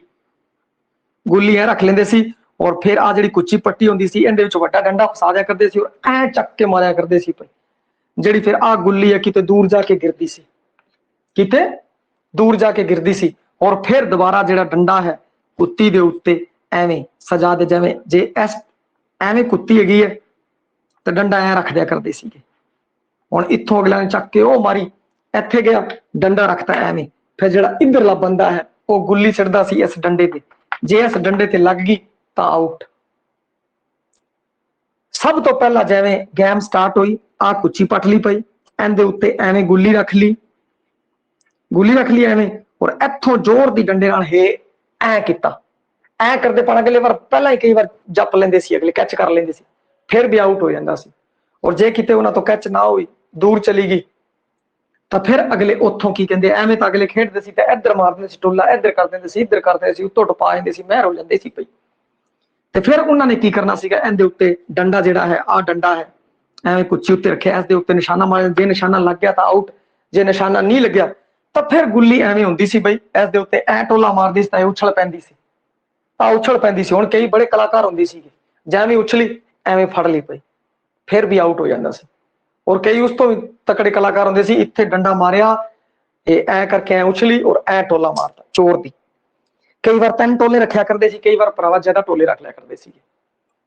Speaker 1: ਗੁੱਲੀ ਐ ਰੱਖ ਲੈਂਦੇ ਸੀ। ਔਰ ਫਿਰ ਆ ਜਿਹੜੀ ਕੁੱਚੀ ਪੱਟੀ ਹੁੰਦੀ ਸੀ, ਇਹਦੇ ਵਿੱਚ ਵੱਡਾ ਡੰਡਾ ਫਸਾ ਦਿਆ ਕਰਦੇ ਸੀ, ਔਰ ਐ ਚੱਕ ਕੇ ਮਾਰਿਆ ਕਰਦੇ ਸੀ ਭਾਈ। ਜਿਹੜੀ ਫਿਰ ਆ ਗੁੱਲੀ ਹੈ ਕਿਤੇ ਦੂਰ ਜਾ ਕੇ ਗਿਰਦੀ ਸੀ, ਕਿਤੇ ਦੂਰ ਜਾ ਕੇ ਗਿਰਦੀ ਸੀ। ਔਰ ਫਿਰ ਦੁਬਾਰਾ ਜਿਹੜਾ ਡੰਡਾ ਹੈ ਕੁੱਤੀ ਦੇ ਉੱਤੇ ਐਵੇਂ ਸਜਾ ਦੇ, ਜਿਵੇਂ ਜੇ ਇਸ ਐਵੇਂ ਕੁੱਤੀ ਹੈਗੀ ਹੈ ਤੇ ਡੰਡਾ ਐ ਰੱਖ ਦਿਆ ਕਰਦੇ ਸੀਗੇ। ਹੁਣ ਇੱਥੋਂ ਅਗਲਾ ਨੇ ਚੱਕ ਕੇ ਉਹ ਮਾਰੀ, ਇੱਥੇ ਗਿਆ ਡੰਡਾ ਰੱਖਤਾ ਐਵੇਂ, ਫਿਰ ਜਿਹੜਾ ਇੱਧਰਲਾ ਬੰਦਾ ਹੈ ਉਹ ਗੁੱਲੀ ਛੱਡਦਾ ਸੀ ਇਸ ਡੰਡੇ ਤੇ, ਜੇ ਇਸ ਡੰਡੇ ਤੇ ਲੱਗ ਗਈ ਤਾਂ ਆਊਟ। ਸਭ ਤੋਂ ਪਹਿਲਾਂ ਜਿਵੇਂ ਗੇਮ ਸਟਾਰਟ ਹੋਈ, ਆ ਕੁੱਚੀ ਪੱਟ ਲਈ ਪਈ, ਇਹਦੇ ਉੱਤੇ ਐਵੇਂ ਗੁੱਲੀ ਰੱਖ ਲਈ, ਗੁੱਲੀ ਰੱਖ ਲਈ ਐਵੇਂ, ਔਰ ਇੱਥੋਂ ਜ਼ੋਰ ਦੀ ਡੰਡੇ ਨਾਲ ਐ ਕੀਤਾ, ਐ ਕਰਦੇ ਪਾਣਾ ਅਗਲੇ ਵਾਰ ਪਹਿਲਾਂ ਹੀ ਕਈ ਵਾਰ ਜੱਪ ਲੈਂਦੇ ਸੀ, ਅਗਲੇ ਕੈਚ ਕਰ ਲੈਂਦੇ ਸੀ, ਫਿਰ ਵੀ ਆਊਟ ਹੋ ਜਾਂਦਾ ਸੀ। ਔਰ ਜੇ ਕਿਤੇ ਉਹਨਾਂ ਤੋਂ ਕੈਚ ਨਾ ਹੋਈ, ਦੂਰ ਚਲੀ ਗਈ, ਤਾਂ ਫਿਰ ਅਗਲੇ ਉੱਥੋਂ ਕੀ ਕਹਿੰਦੇ ਐਵੇਂ ਤਾਂ ਅਗਲੇ ਖੇਡਦੇ ਸੀ, ਤੇ ਇੱਧਰ ਮਾਰਦੇ ਸੀ ਟੋਲਾ, ਇੱਧਰ ਕਰ ਦਿੰਦੇ ਸੀ, ਇੱਧਰ ਕਰਦੇ ਸੀ, ਉੱਤੋਂ ਟਪਾ ਜਾਂਦੇ ਸੀ, ਮਹਿਰ ਹੋ ਜਾਂਦੇ ਸੀ ਭਾਈ। ਤੇ ਫਿਰ ਉਹਨਾਂ ਨੇ ਕੀ ਕਰਨਾ ਸੀਗਾ, ਇਹਦੇ ਉੱਤੇ ਡੰਡਾ ਜਿਹੜਾ ਹੈ, ਆਹ ਡੰਡਾ ਹੈ ਐਵੇਂ ਕੁੱਚੀ ਉੱਤੇ ਰੱਖਿਆ, ਇਸ ਦੇ ਉੱਤੇ ਨਿਸ਼ਾਨਾ ਮਾਰਿਆ, ਜੇ ਨਿਸ਼ਾਨਾ ਲੱਗ ਗਿਆ ਤਾਂ ਆਊਟ, ਜੇ ਨਿਸ਼ਾਨਾ ਨਹੀਂ ਲੱਗਿਆ ਤਾਂ ਫਿਰ ਗੁੱਲੀ ਐਵੇਂ ਹੁੰਦੀ ਸੀ ਬਈ, ਇਸ ਦੇ ਉੱਤੇ ਐ ਟੋਲਾ ਮਾਰਦੀ ਸੀ ਤਾਂ ਇਹ ਉਛਲ ਪੈਂਦੀ ਸੀ, ਤਾਂ ਉਛਲ ਪੈਂਦੀ ਸੀ। ਹੁਣ ਕਈ ਬੜੇ ਕਲਾਕਾਰ ਹੁੰਦੇ ਸੀਗੇ, ਜਿਵੇਂ ਉਛਲੀ ਐਵੇਂ ਫੜ ਲਈ ਪਈ, ਫਿਰ ਵੀ ਆਊਟ ਹੋ ਜਾਂਦਾ ਸੀ। ਔਰ ਕਈ ਉਸ ਤੋਂ ਵੀ ਤਕੜੇ ਕਲਾਕਾਰ ਹੁੰਦੇ ਸੀ, ਇੱਥੇ ਡੰਡਾ ਮਾਰਿਆ, ਇਹ ਐ ਕਰਕੇ ਐ ਉਛਲੀ ਔਰ ਐ ਟੋਲਾ ਮਾਰਤਾ ਚੋਰ ਦੀ। कई बार 3 टोले रखा करते सी, कई बार भरावा ज्यादा टोले रख लिया करते सी।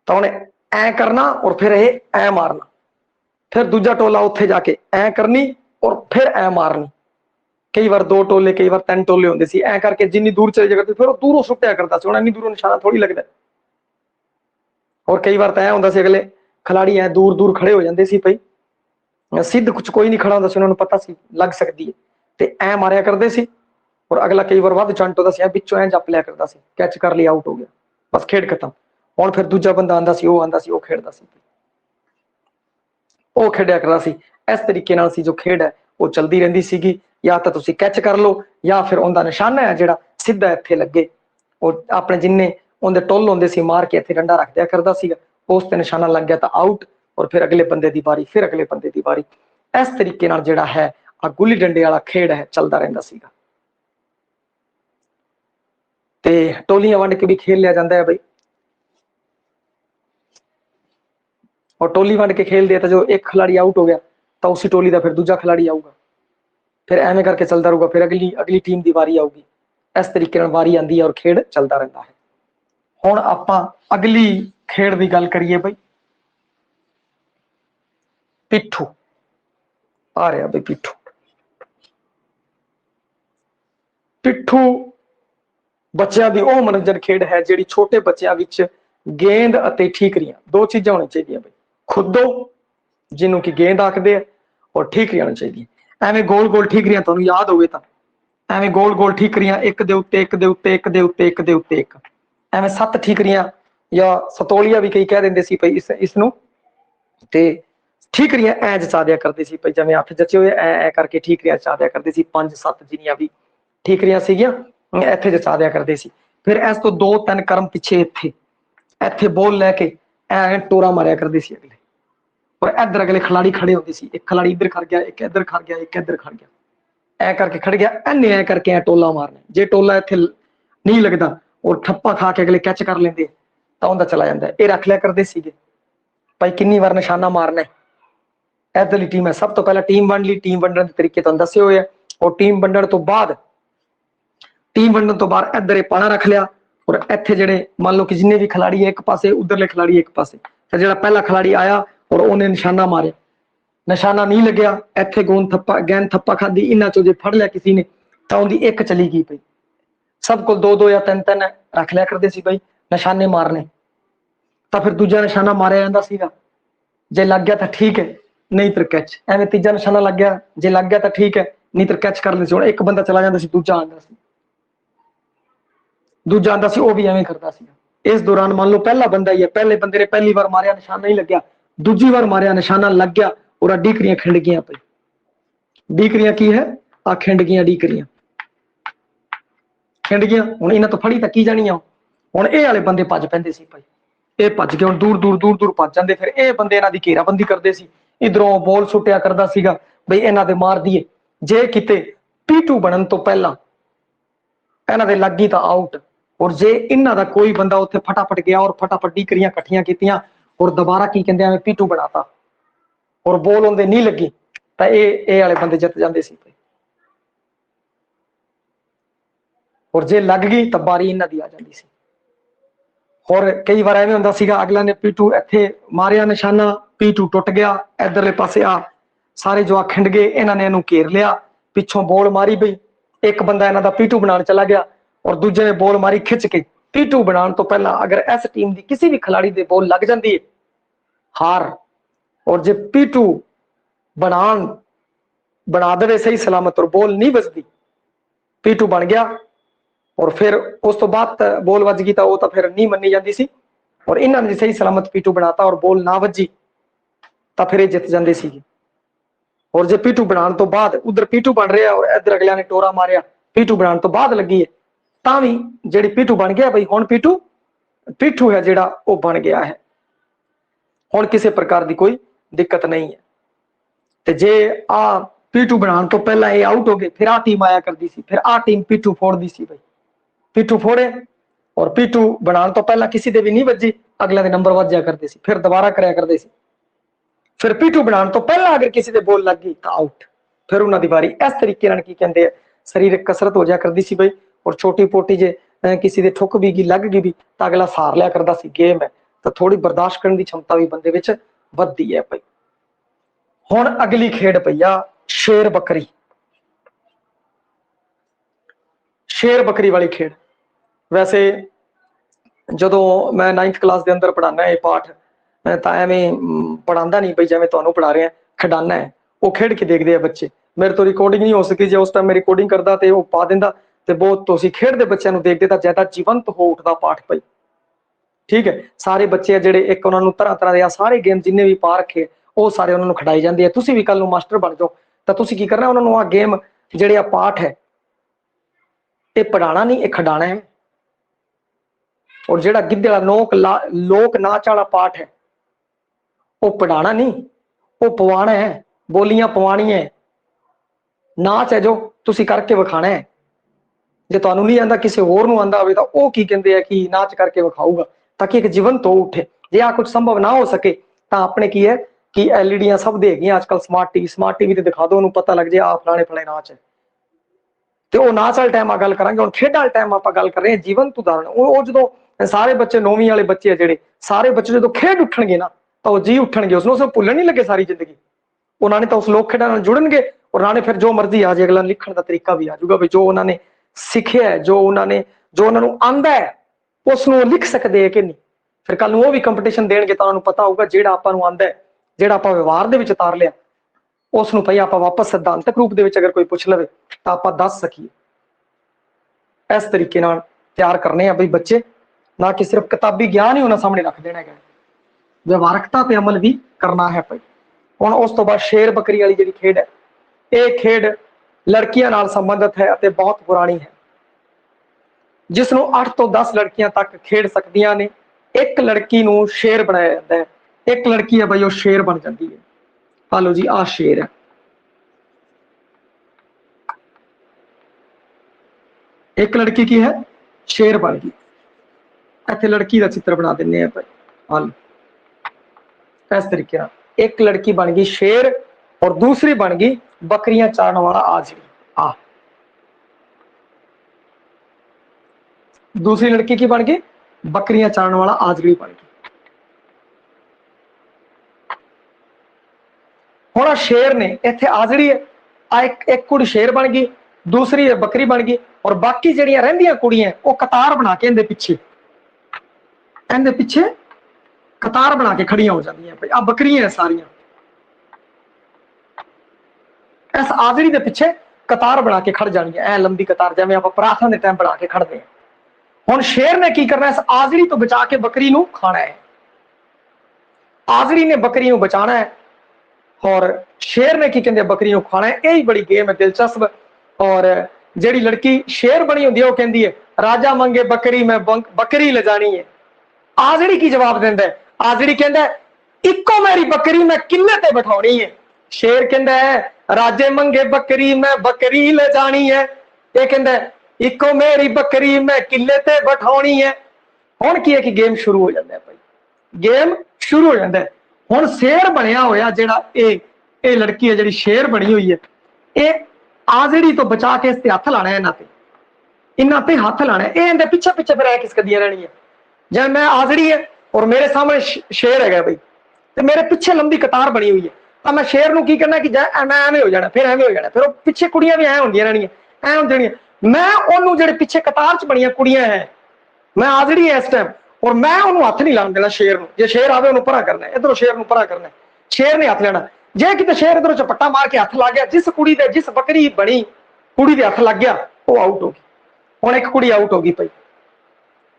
Speaker 1: तो उन्हें ऐ करना और फिर ऐ मारना, फिर दूजा टोला उत्थे जाके ऐ करनी और फिर ऐ मारनी। कई बार 2 टोले, कई बार 3 टोले होंगे सी। ऐ करके जिन्नी दूर चले जाते फिर दूरों सुट्टिया करता सी, इन्नी दूरों निशाना थोड़ी लगता। और कई बार तो ऐ होंदा सी अगले खिलाड़ी ऐ दूर दूर खड़े हो जाते सी, भाई सिद्ध कुछ कोई नहीं खड़ा होंदा सी, उन्होंने पता सी लग सकती है, ते ऐ मारिया करते सी। और अगला कई बार वध चंट होंदा सी, पिछों ऐ जप लिया करता सी, कैच कर लिया, आउट हो गया, बस खेड खत्म। हुण फिर दूजा बंदा आंदा सी, वो आंदा सी, वो खेडदा सी, वो खेडिया करदा सी। इस तरीके नाल सी जो खेड है वो चलती रहिंदी सीगी। या तो तुसीं कैच कर लो या फिर उनका निशाना है जिहड़ा सीधा इत्थे लगे, और अपने जिन्ने उनके टुल होंदे सी मार के इत्थे डंडा रख दिया करदा सीगा, उस ते निशाना लग गया तो आउट, और फिर अगले बंदे की बारी, फिर अगले बंदे की बारी। इस तरीके नाल जिहड़ा है आ गुल्ली डंडे वाला खेड है चलता रहिंदा सीगा। ते टोलियां वंड के भी खेल लिया जाता है बई, और टोली वंड के खेल दिया तो जो एक खिलाड़ी आउट हो गया तो उसी टोली का फिर दूजा खिलाड़ी आऊगा, फिर एवें करके चलता रहूगा, फिर अगली अगली टीम की वारी आऊगी। इस तरीके वारी आती है और खेड चलता रहता है। हुण आपां अगली खेड की गल करिए बई, पिट्ठू आ रहा बई। पिट्ठू पिट्ठू बच्चों की वह मनोरंजन खेड है जिहड़ी छोटे बच्चों विच गेंद अते ठीकरियां दो चीज़ां होनी चाहिए बई। खुदो जिन्हों की गेंद आखदे है, और ठीकरियां होनी चाहिए। एवें गोल गोल ठीकरियां तुहानूं याद होवे तां एवें गोल गोल ठीकरियां एक दे उत्ते एक दे उत्ते एक दे उत्ते एक दे उत्ते एक, एवें 7 ठीकरियां या सतोलिया भी कई कह दिंदे सी भई इसनूं। ते ठीकरियां ऐ जचा दिया करदे सी भई, जिवें 8 जचे होए ऐ करके ठीकरियां जचा दिया करदे सी। 5-7 जिन्नियां भी ठीकरियां सीगियां इत्थे जचा दिया करदे सी। फिर इस तो 2-3 करम पिछे इत्थे इत्थे बॉल लैके ऐ टोरा मारिया करदे सी अगले, और इधर अगले खिलाड़ी खड़े होंदे सी। एक खिलाड़ी इधर खड़ गया, एक इधर खड़ गया, एक इधर खड़ गया, ऐ करके खड़ गया, इन्हें ऐ करके ऐ टोला मारना। जे टोला इत्थे नहीं लगता और ठप्पा खा के अगले कैच कर लेंदे तो उनका चला जाता है। ये रख लिया करदे सीगे भाई किन्नी बार निशाना मारना है। इधरली टीम है, सब तो पहला टीम वंड ली, टीम वंडन के तरीके तुहानूं दस्से होए है, और टीम वंडन तो बाद इधर पाना रख लिया, और इत्थे जिहड़े मान लो कि जिन्ने भी खिलाड़ी एक पासे, उधरले खिलाड़ी एक पासे, फिर जिहड़ा पहला खिलाड़ी आया और उन्हें निशाना मारिया, निशाना नहीं लग्या, इत्थे गेंद थप्पा खाधी, इन्हां चों जे फड़ लिया किसी ने तो उनकी एक चली गई पई। सब को 2-2 या 3-3 रख लिया करदे सी बई निशाने मारने। तो फिर दूजा निशाना मारिया जांदा सीगा, जे लग गया तो ठीक है, नहीं तो कैच। एवें तीजा निशाना लग गया, जे लग गया तो ठीक है, नहीं तो कैच कर लेंदे सी। हुण एक बंदा चला जांदा सी, दूजा आंदा सी, दूजा आंदा सी, वो भी एवें करदा सीगा। इस दौरान मान लो पहला बंदा ही है, पहले बंदे ने पहली बार मारिया निशाना नहीं लग्या, दूजी बार मारिया निशाना लग गया, और डीकरियां खिंड गईयां पई। डीकरियां की है आ खिंड गईयां, डीकरियां खिंड गईयां। हुण इन्हां तो फड़ी तां की जाणियां। हुण इह वाले बंदे भज पैंदे सी भाई, ये भज के दूर दूर दूर दूर भज जाते। फिर ये बंदे इन्हां दी घेराबंदी करते सी, इधरों बॉल सुटिया करदा सीगा बई इन्हां दे मार दीए। जे किते पीटू बनन तो पहला इन्हां दे लग गई तो आउट, और जे इन्हां दा कोई बंदा उत्थे फटाफट गया और फटाफट डीकरियां कट्ठियां कीतियां और दोबारा की कहंदे आ पीटू बनाता और बॉल उनदे नहीं लगी तो ये वाले बंदे जित जाते सी। और जे लग गई तो बारी इन्हां दी आ जाती सी। और कई बार एवें हुंदा सीगा अगला ने पीटू इत्थे मारिया निशाना, पीटू टुट गया, इधरले पासे आ सारे जो खिंड गए, इन्हां ने इहनूं घेर लिया, पिछों बॉल मारी पई, एक बंदा इन्हां दा पीटू बनाने चला गया और दूजे ने बॉल मारी खिंच के। पीटू बनाने तो पहला अगर इस टीम की किसी भी खिलाड़ी दे बॉल लग जाती है हार, और जे पीटू बना दे सही सलामत और बॉल नहीं बजती, पीटू बन गया, और फिर उस तो बाद बॉल वज गई तो फिर नहीं मनी जाती सी। और इन्होंने सही सलामत पीटू बनाता और बॉल ना वजी तो फिर जित जाते सी। और जे पीटू बनाने तो बाद उधर पीटू बन रहा और इधर अगलिया ने टोरा मारिया, पीटू बनाने तो बाद लगी है, ता भी जी पीटू बन गया बई हुण पीटू है जिहड़ा वो बन गया है, हुण किसी प्रकार की कोई दिक्कत नहीं है। ते जे आ पीटू बनाने तो पहला ये आउट हो गए, फिर आ टीम आया करती सी, फिर आ टीम पीटू फोड़ती सी बई, पीटू फोड़े और पीटू बनाने तो पहला किसी दे भी नहीं वजी, अगले दे नंबर वज जाया करते सी, फिर दोबारा कराया करते सी। फिर पीटू बनाने तो पहला अगर किसी दे बॉल लग गई तो आउट, फिर उन्हां दी बारी। इस तरीके नाल की कहंदे शरीरक कसरत हो जाया करती सी बई। और छोटी पोटी जे किसी दे ठुक भी गई लग गई भी तो अगला सार लिया करता सी। गेम है तो थोड़ी बर्दाश्त करने की क्षमता भी बंदे विच वधदी है भाई। हुण अगली खेड पई आ शेर बकरी। शेर बकरी वाली खेड वैसे जो मैं 9th क्लास के अंदर पढ़ाना है पाठ तो एवें पढ़ाता नहीं बई जिवें तुहानूं पढ़ा रहे हैं, खिडाना है वो खेड के देखते हैं बच्चे। मेरे तो रिकॉर्डिंग नहीं हो सकी, जो उस टाइम मैं रिकॉर्डिंग करता तो वो पा दिंदा तो बहुत तुसीं खेडदे बच्चों को देखते तो ज्यादा जीवंत हो उठता पाठ पई। ठीक है, सारे बच्चे है जिहड़े एक उन्होंने तरह तरह के सारे गेम जिन्ने भी पा रखे वो सारे उन्होंने खिडाई जाती है। तुसीं भी कल नूं मास्टर बन जाओ तो तुसीं की करना, उन्होंने आ गेम जिहड़े आ पाठ है ये पढ़ाना नहीं, ये खिडाना है। और जिहड़ा गिद्धे वाला लोक नाच वाला पाठ है वो पढ़ाना नहीं, वो पवाना है, बोलियां पवानी है, नाच है जो तुसी करके विखाना है। जो तुहानूं नहीं आंदा किसी होर नूं आंदा होवे तां वो की कहंदे आ कि नाच करके विखाऊगा ताकि एक जीवंत हो उठे। जे आ कुछ संभव ना हो सके तां अपने की है कि एलईडियां सब दे गई आजकल, स्मार्ट टीवी ते दिखा दो, उन्होंने पता लग जाए आ फलाने फलाने नाच है। तो वो नाच वाले टाइम गल करांगे। हुण खेड वाले टाइम आपां गल कर रहे हैं जीवंत उदाहरण। वो जो सारे बच्चे 9वीं वाले बच्चे जिहड़े सारे बच्चे जो खेड उठणगे ना तो वो जी उठणगे, उसनूं भुल्लण नहीं लगे सारी जिंदगी। उन्होंने तो उस लोक खेडा नाल जुड़नगे और नाले फिर जो मर्जी आ जाए, अगला लिखण का तरीका भी आ जाऊगा भी जो उन्होंने सीखिया है, जो उन्होंने आंदा है उसनूं लिख सकते हैं कि नहीं। फिर कल वो भी कंपटीशन देणगे तो उन्होंने पता होगा जिहड़ा आपां नूं आंदा है, जिहड़ा आपां व्यवहार दे विच उतार लिया उसनूं भाई आपां वापस सिद्धांतक रूप दे विच अगर कोई पुछ लवे तो आपां दस सकीए। इस तरीके नाल तैयार करने आ बई बच्चे, ना कि सिर्फ किताबी ज्ञान ही उन्होंने सामने रख देना है, व्यवहारिकता पे अमल भी करना है भाई। हुण उस तो बाद शेर बकरी वाली जिहड़ी खेड है ये खेड लड़कियां नाल संबंधित है और बहुत पुरानी है, जिसनों 8 तो 10 लड़कियां तक खेड सकदियां ने। एक लड़की नूं शेर बनाया जाता है, एक लड़की है भाई वो शेर बन जाती है। हालो जी आ शेर है, एक लड़की की है शेर बन गई। इत्थे लड़की का चित्र बना दिंने भाई। हाल इस तरीके एक लड़की बन गई शेर और दूसरी बन गई बकरियां चारण वाला आजड़ी। आ दूसरी लड़की की बन गई बकरियां चारण वाला आजड़ी बन गई। हुण शेर ने इत्थे आजड़ी है, एक कुड़ी शेर बन गई, दूसरी बकरी बन गई और बाकी जिहड़ियां रहिंदियां कुड़ियां वो कतार बना के इहदे पिछे कतार बना के खड़ियां हो जांदियां भाई। आ बकरियां है सारियां, इस आजड़ी दे पिछे कतार बना के खड़ जानियां, ऐ लंबी कतार जिवें आपां प्रार्थना दे टाइम बना के खड़दे हैं। हुण शेर ने की करना, इस आजड़ी तो बचा के बकरी नूं खाना है। आजड़ी ने बकरी नूं बचाना है और शेर ने की कहंदे बकरी नूं खाना है। यही बड़ी गेम है दिलचस्प। और जिहड़ी लड़की शेर बनी हुंदी है वो कहंदी है राजा मंगे बकरी मैं बकरी ले जानी है। आजड़ी की जवाब देंदा है, आजड़ी कहंदा है इको मेरी बकरी मैं किले ते बिठाउणी है। शेर कहंदा है राजे मंगे बकरी मैं बकरी ले जानी है। ये कहंदा है इको मेरी बकरी मैं किले ते बिठाउणी है। हुण की है कि गेम शुरू हो जाता है भाई, गेम शुरू हो जाता है। हुण शेर बनया होया जिहड़ा ये लड़की है जिहड़ी शेर बनी हुई है, ये आजड़ी तो बचा के इसते हथ लाना है, इन्हां ते हथ लाना है। ये पिछे पिछे फिर खिसकदियां रहनी है। जब मैं आजड़ी है और मेरे सामने शेर है भाई तो मेरे पिछे लंबी कतार बनी हुई है तो मैं शेर नूं की करना कि मैं एवें हो जाना, फिर एवें हो जाना, फिर पिछे कुड़ियां भी ऐ होंदियां रहनियां, ऐ हो जानियां। मैं ओनू जिहड़े पिछे कतार च बनियां कुड़ियां है, मैं आजड़ी है इस टाइम और मैं ओनू हथ नहीं लाण देना शेर नूं। जे शेर आवे ओनू परा करना, इधरों शेर नूं परा करना, शेर ने हथ लेना। जे किते शेर इधरों झपट्टा मार के हथ लग गया, जिस कुड़ी दे जिस बकरी बनी कुड़ी दे हथ लग गया वो आउट हो गई। हुण एक कुड़ी आउट हो गई भाई।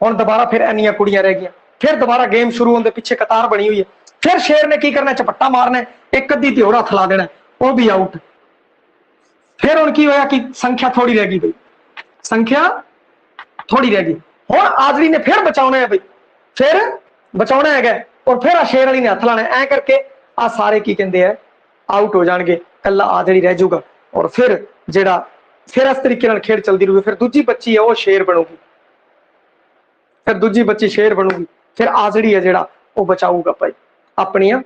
Speaker 1: हुण दोबारा फिर इन्नियां कुड़ियां रह गईयां, फिर दोबारा गेम शुरू होंदे पिछे कतार बनी हुई है। फिर शेर ने की करना झपट्टा मारना, एक अद्धी ते होर हथ ला देना, वो भी आउट। फिर हुण की होया कि संख्या थोड़ी रह गई भाई, संख्या थोड़ी रह गई। हुण आजड़ी ने फिर बचाउणा है भाई, फिर बचाउणा है और फिर आ शेर वाली ने हथ लाना है। ऐ करके आ सारे की कहंदे है आउट हो जाएंगे, कला आजड़ी रह जाऊगा। और फिर जिहड़ा फिर इस तरीके नाल खेड चलदी रहूगी। फिर दूजी बच्ची है वो शेर बनूगी, फिर दूजी बच्ची शेर बनूगी, फिर आजड़ी है जिहड़ा वो बचाऊगा भाई अपनियां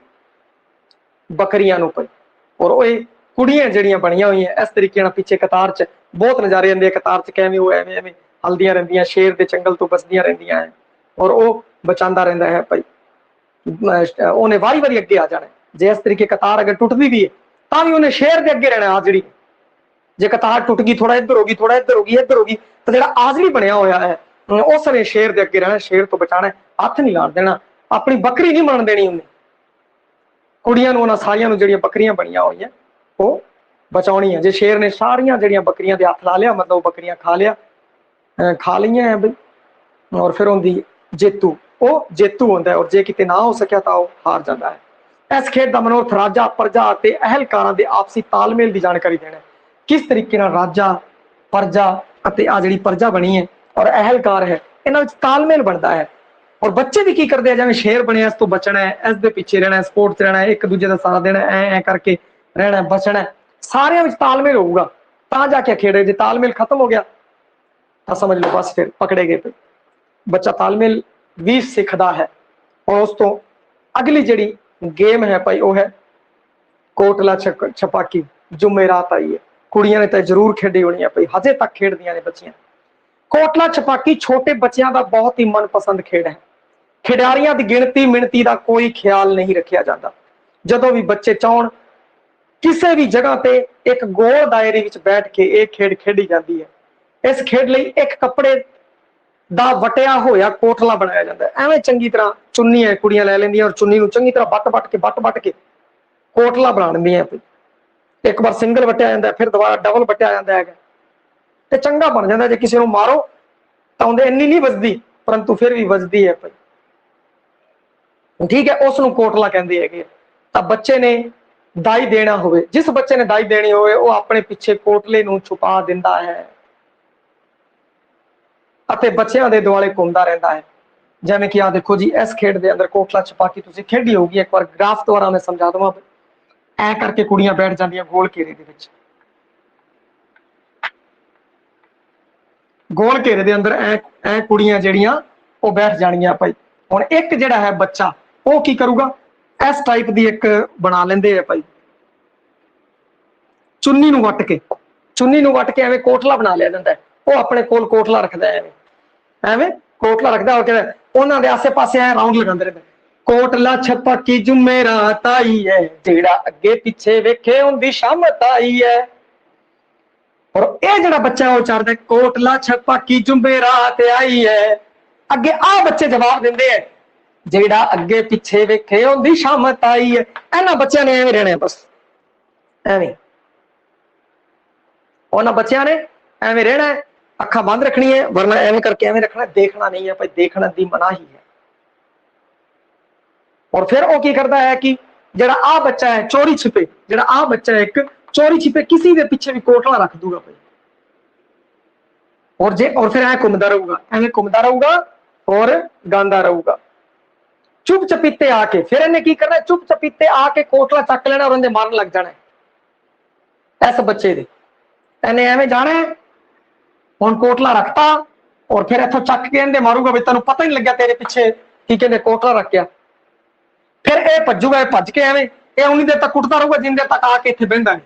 Speaker 1: बकरियां नूं भाई। और वो कुड़ियां जिहड़ियां बणियां हुई इस तरीके नाल पिछे कतार च बहुत नज़ारे आंदे, कतार च किवें वो एवें हलदियां रहिंदियां, शेर दे चंगल तो बचदियां रहिंदियां है और वो बचांदा रहिंदा है भाई। उन्हें वारी वारी अगे आ जाना, जे इस तरीके कतार अगर टुटदी भी है तां भी उन्हें शेर दे अगे रहना। हाजरी जे कतार टुट गई, थोड़ा इधर होगी, थोड़ा इधर होगी, इधर होगी, तो जो आजरी बनया होया है उसने शेर दे अगे रहना, शेर तो बचाना, हथ नहीं लाण देना, अपनी बकरी नहीं मन देनी उन्हें। कुड़ियां नूं उन्हां सारियां नूं जिहड़ियां बकरियां बनियां होईयां वो बचाउणी है। जे शेर ने सारियां जिहड़ियां बकरियां दे हथ ला लिया, मतलब बकरियां खा लिया, खा लियां है बई, और फिर उनकी जेतू वो जेतू होंदा है, और जे किते ना हो सकिया तो वो हार जाता है। इस खेड का मनोरथ राजा प्रजा ते अहलकारां दे आपसी तालमेल की जानकारी देना है। किस तरीके नाल राजा प्रजा अते आ जिहड़ी प्रजा बनी है और अहलकार है, इन्हां विच तालमेल बनता है। और बच्चे भी की करते हैं, जिवें शेर बने इस तो बचना है, इस दे पीछे रहना है, सपोर्ट च रहना है, एक दूजे का साथ देना है, ऐ करके रहना है, बचना है, सारियां विच तालमेल होऊगा तां जाके खेडे। जे तालमेल खत्म हो गया तो समझ लो बस फिर पकड़े गए। बच्चा तालमेल भी सीखता है। और उस तो अगली जिहड़ी गेम है भाई वो है कोटला छपाकी। जुमेरात आई है, कुड़ियां ने तो जरूर खेडी होनी है भाई, हजे तक खेडदियां ने बच्चियां। कोटला छपाकी छोटे बच्चों का बहुत ही मनपसंद खेड है। खिडारियों की गिणती मिणती का कोई ख्याल नहीं रखा जाता। जदों भी बच्चे चाहण किसी भी जगह पे एक गोल दायरे विच बैठ के एक खेड खेडी जाती है। इस खेड लई एक कपड़े दा वटिया होया कोटला बनाया जाता है। एवें चंगी तरह चुन्नी है कुड़ियां लै लैंदियां और चुन्नी नूं चंगी तरह बट के कोटला बना लैंदियां। एक बार सिंगल वटिया जाता है, फिर दोबारा डबल वटिया जाता है, तो चंगा बन जाता है। जे किसी नूं मारो तो उन्हें इन्नी नहीं वजदी, परंतु फिर भी वजदी है भाई, ठीक है, उसनूं कोटला कहंदे हैगे। तो बच्चे ने दाई देना होवे, जिस बच्चे ने दाई देनी होवे वो अपने पिछे कोटले नूं छुपा दिंदा है अते बच्चों के दुआले घूमता रहता है। जिवें कि आ देखो जी, इस खेड के अंदर कोटला छपाकी तुसीं खेडी होगी, एक बार ग्राफ द्वारा मैं समझा दूंगा। ऐ करके कुड़ियां बैठ जांदियां गोल घेरे दे विच, गोल घेरे दे अंदर ऐ कुड़ियां जिहड़ियां वो बैठ जानियां भाई। हुण एक जिहड़ा है बच्चा वो की करूगा, इस टाइप की एक बना लेंदे है भाई, चुन्नी नूं वट के एवें कोटला बना लिया जाता है। वो अपने कोल कोटला रखता है, एवें कोटला रखता है, उन्हां दे आसे पासे ऐ राउंड लगांदे रहंदे। कोटला छपाकी जुमेरात आई है, जेड़ा अगे पिछे वेखे उंदी शामत आई है। और ये जिहड़ा बच्चा है वो चाहता है कोटला छपाकी जुमेरात आई है। अगे आ बच्चे जवाब देंदे है, जेड़ा अगे पिछे वेखे उंदी शामत आई है। इन्हां बच्चों ने एवें रहना है, बस एवें उन्हां बच्चों ने एवें रहना है, अखा बंद रखनी है, वरना एवें करके एवें रखना, देखना नहीं है भाई, देखने की मनाही है। और फिर वो की करता है कि जिहड़ा आ बच्चा है चोरी छिपे, जिहड़ा आ बच्चा है एक चोरी छिपे किसी के पीछे भी कोटला रख दूगा भाई, और फिर ऐ घूमता रहूगा, एवें घूमता रहूगा और गांदा रहूगा। चुप चपीते आके फिर इन्हें की करना, चुप चपीते आके कोटला चक लेना और उन्हें मारन लग जाना है। इस बच्चे दे इन्हें एवें जाना है, हुण कोटला रखता और फिर इथों चक के इन्हें मारूगा भी, तेनों पता ही नहीं लग्या तेरे पिछे की कहते कोटला रखिया। फिर यह भजूगा, भज के एवें ये उन्नी देर तक कुटता रहूगा जिन देर तक आके इत्थे बहिंदा नहीं।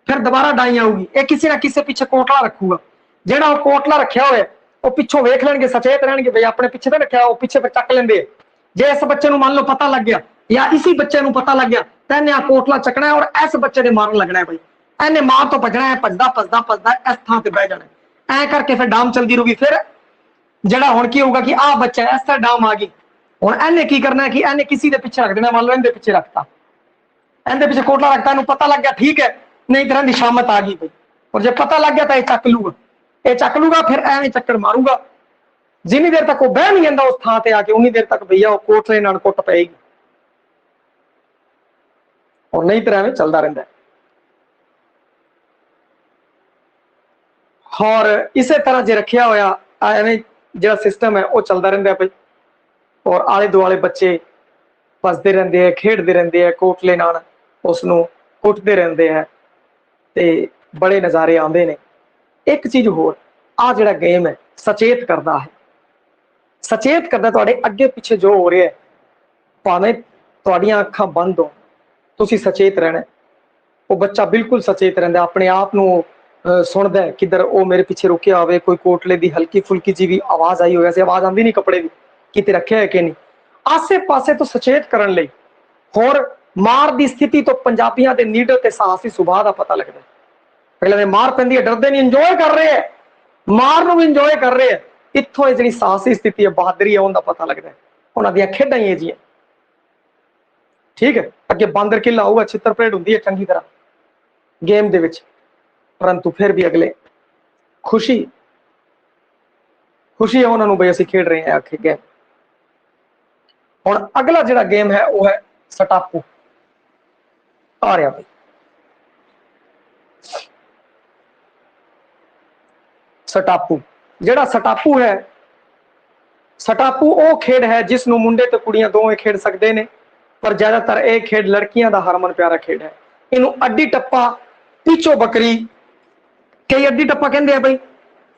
Speaker 1: फिर दोबारा डाई आऊगी, ये किसी ना किसी पीछे कोटला रखूगा। जिहड़ा कोटला रखिया होए वो पिछों वेख लेंगे, सचेत रहणगे भाई अपने पिछे तो रखिया, वो पिछे फिर चक लेंदे। जे इस बच्चे मान लो पता लग गया या इसी बच्चे पता लग गया तो इन्हें आ कोटला चकना है और इस बच्चे ने मारन लगना है भाई। इन्हें मार तो भजना है, भजदा भजदा भजदा इस थां ते बह जाना है। ऐ करके फिर डाम चलती रहूगी। फिर जिहड़ा हुण की होगा कि आ बच्चा इस तरह डाम आ गई, हुण इन्हें की करना है कि इन्हें किसी के पीछे रख देना, मान लो इनके पीछे रखता, इनके पीछे कोटला रखता, इन्हें पता लग गया ठीक है, नहीं तरह की शामत आ गई भाई, और जब पता लग गया तो यह चक लूगा, ये चक लूगा, फिर एवें चक्कर मारूगा। जिन्नी देर तक वो बह नहीं जाता उस थां ते आके, उन्नी देर तक भैया वो कोटले नाल कुट पेगी, और नहीं तरह में चलता रहता है। और इसे तरह जो रखिया होया एवें जो सिस्टम है वो चलता रहता है भाई, और आले दुआले बच्चे भजते रहते हैं, खेडते रहते हैं, कोटले नाल उसनूं कुटते रहते हैं, ते बड़े नज़ारे आते हैं। एक चीज होर, आ जिहड़ा गेम है सचेत करता है, सचेत करता तुहाडे अगे पिछे जो हो रहा है, भावें तुहाडियां अखां बंद हो, तुसीं सचेत रहना। वो बच्चा बिल्कुल सचेत रहिंदा, अपने आप नूं सुनता है किधर वो मेरे पीछे रुके आवे, कोई कोटले की हल्की फुल्की जी भी आवाज आई हो, वैसे आवाज आती नहीं कपड़े की किते रखे है कि नहीं, आसे पासे तो सचेत करने लई होर मार की स्थिति तो पंजाबियों के नीडर ते साहसी सुभाव का पता लगता है। पहले मार पैंदी है, डरते नहीं, इंजॉय कर रहे हैं, मार नूं भी इंजॉय कर रहे हैं। इत्थों जी साहसी स्थिति है, बहादुरी है, उनका पता लगता है। उन्होंने खेडा ही जी, ठीक है। अगे बांदर किला होगा, छितर परेड होंगी है चंगी तरह गेम दे विच, परंतु फिर भी अगले खुशी खुशी है उन्होंने भाई असं खेड रहे हैं आखिर गेम। हुण अगला जिहड़ा गेम है वह है सटापू। आ रहा भाई सटापू, जिहड़ा सटापू है, सटापू वो खेड है जिसनों मुंडे ते कुड़ियां दोवें खेड सकते हैं, पर ज्यादातर यह खेड लड़कियां का हरमन प्यारा खेड है। इनू अड्डी टप्पा, पीछो बकरी, कई अड्डी टप्पा कहते हैं भाई,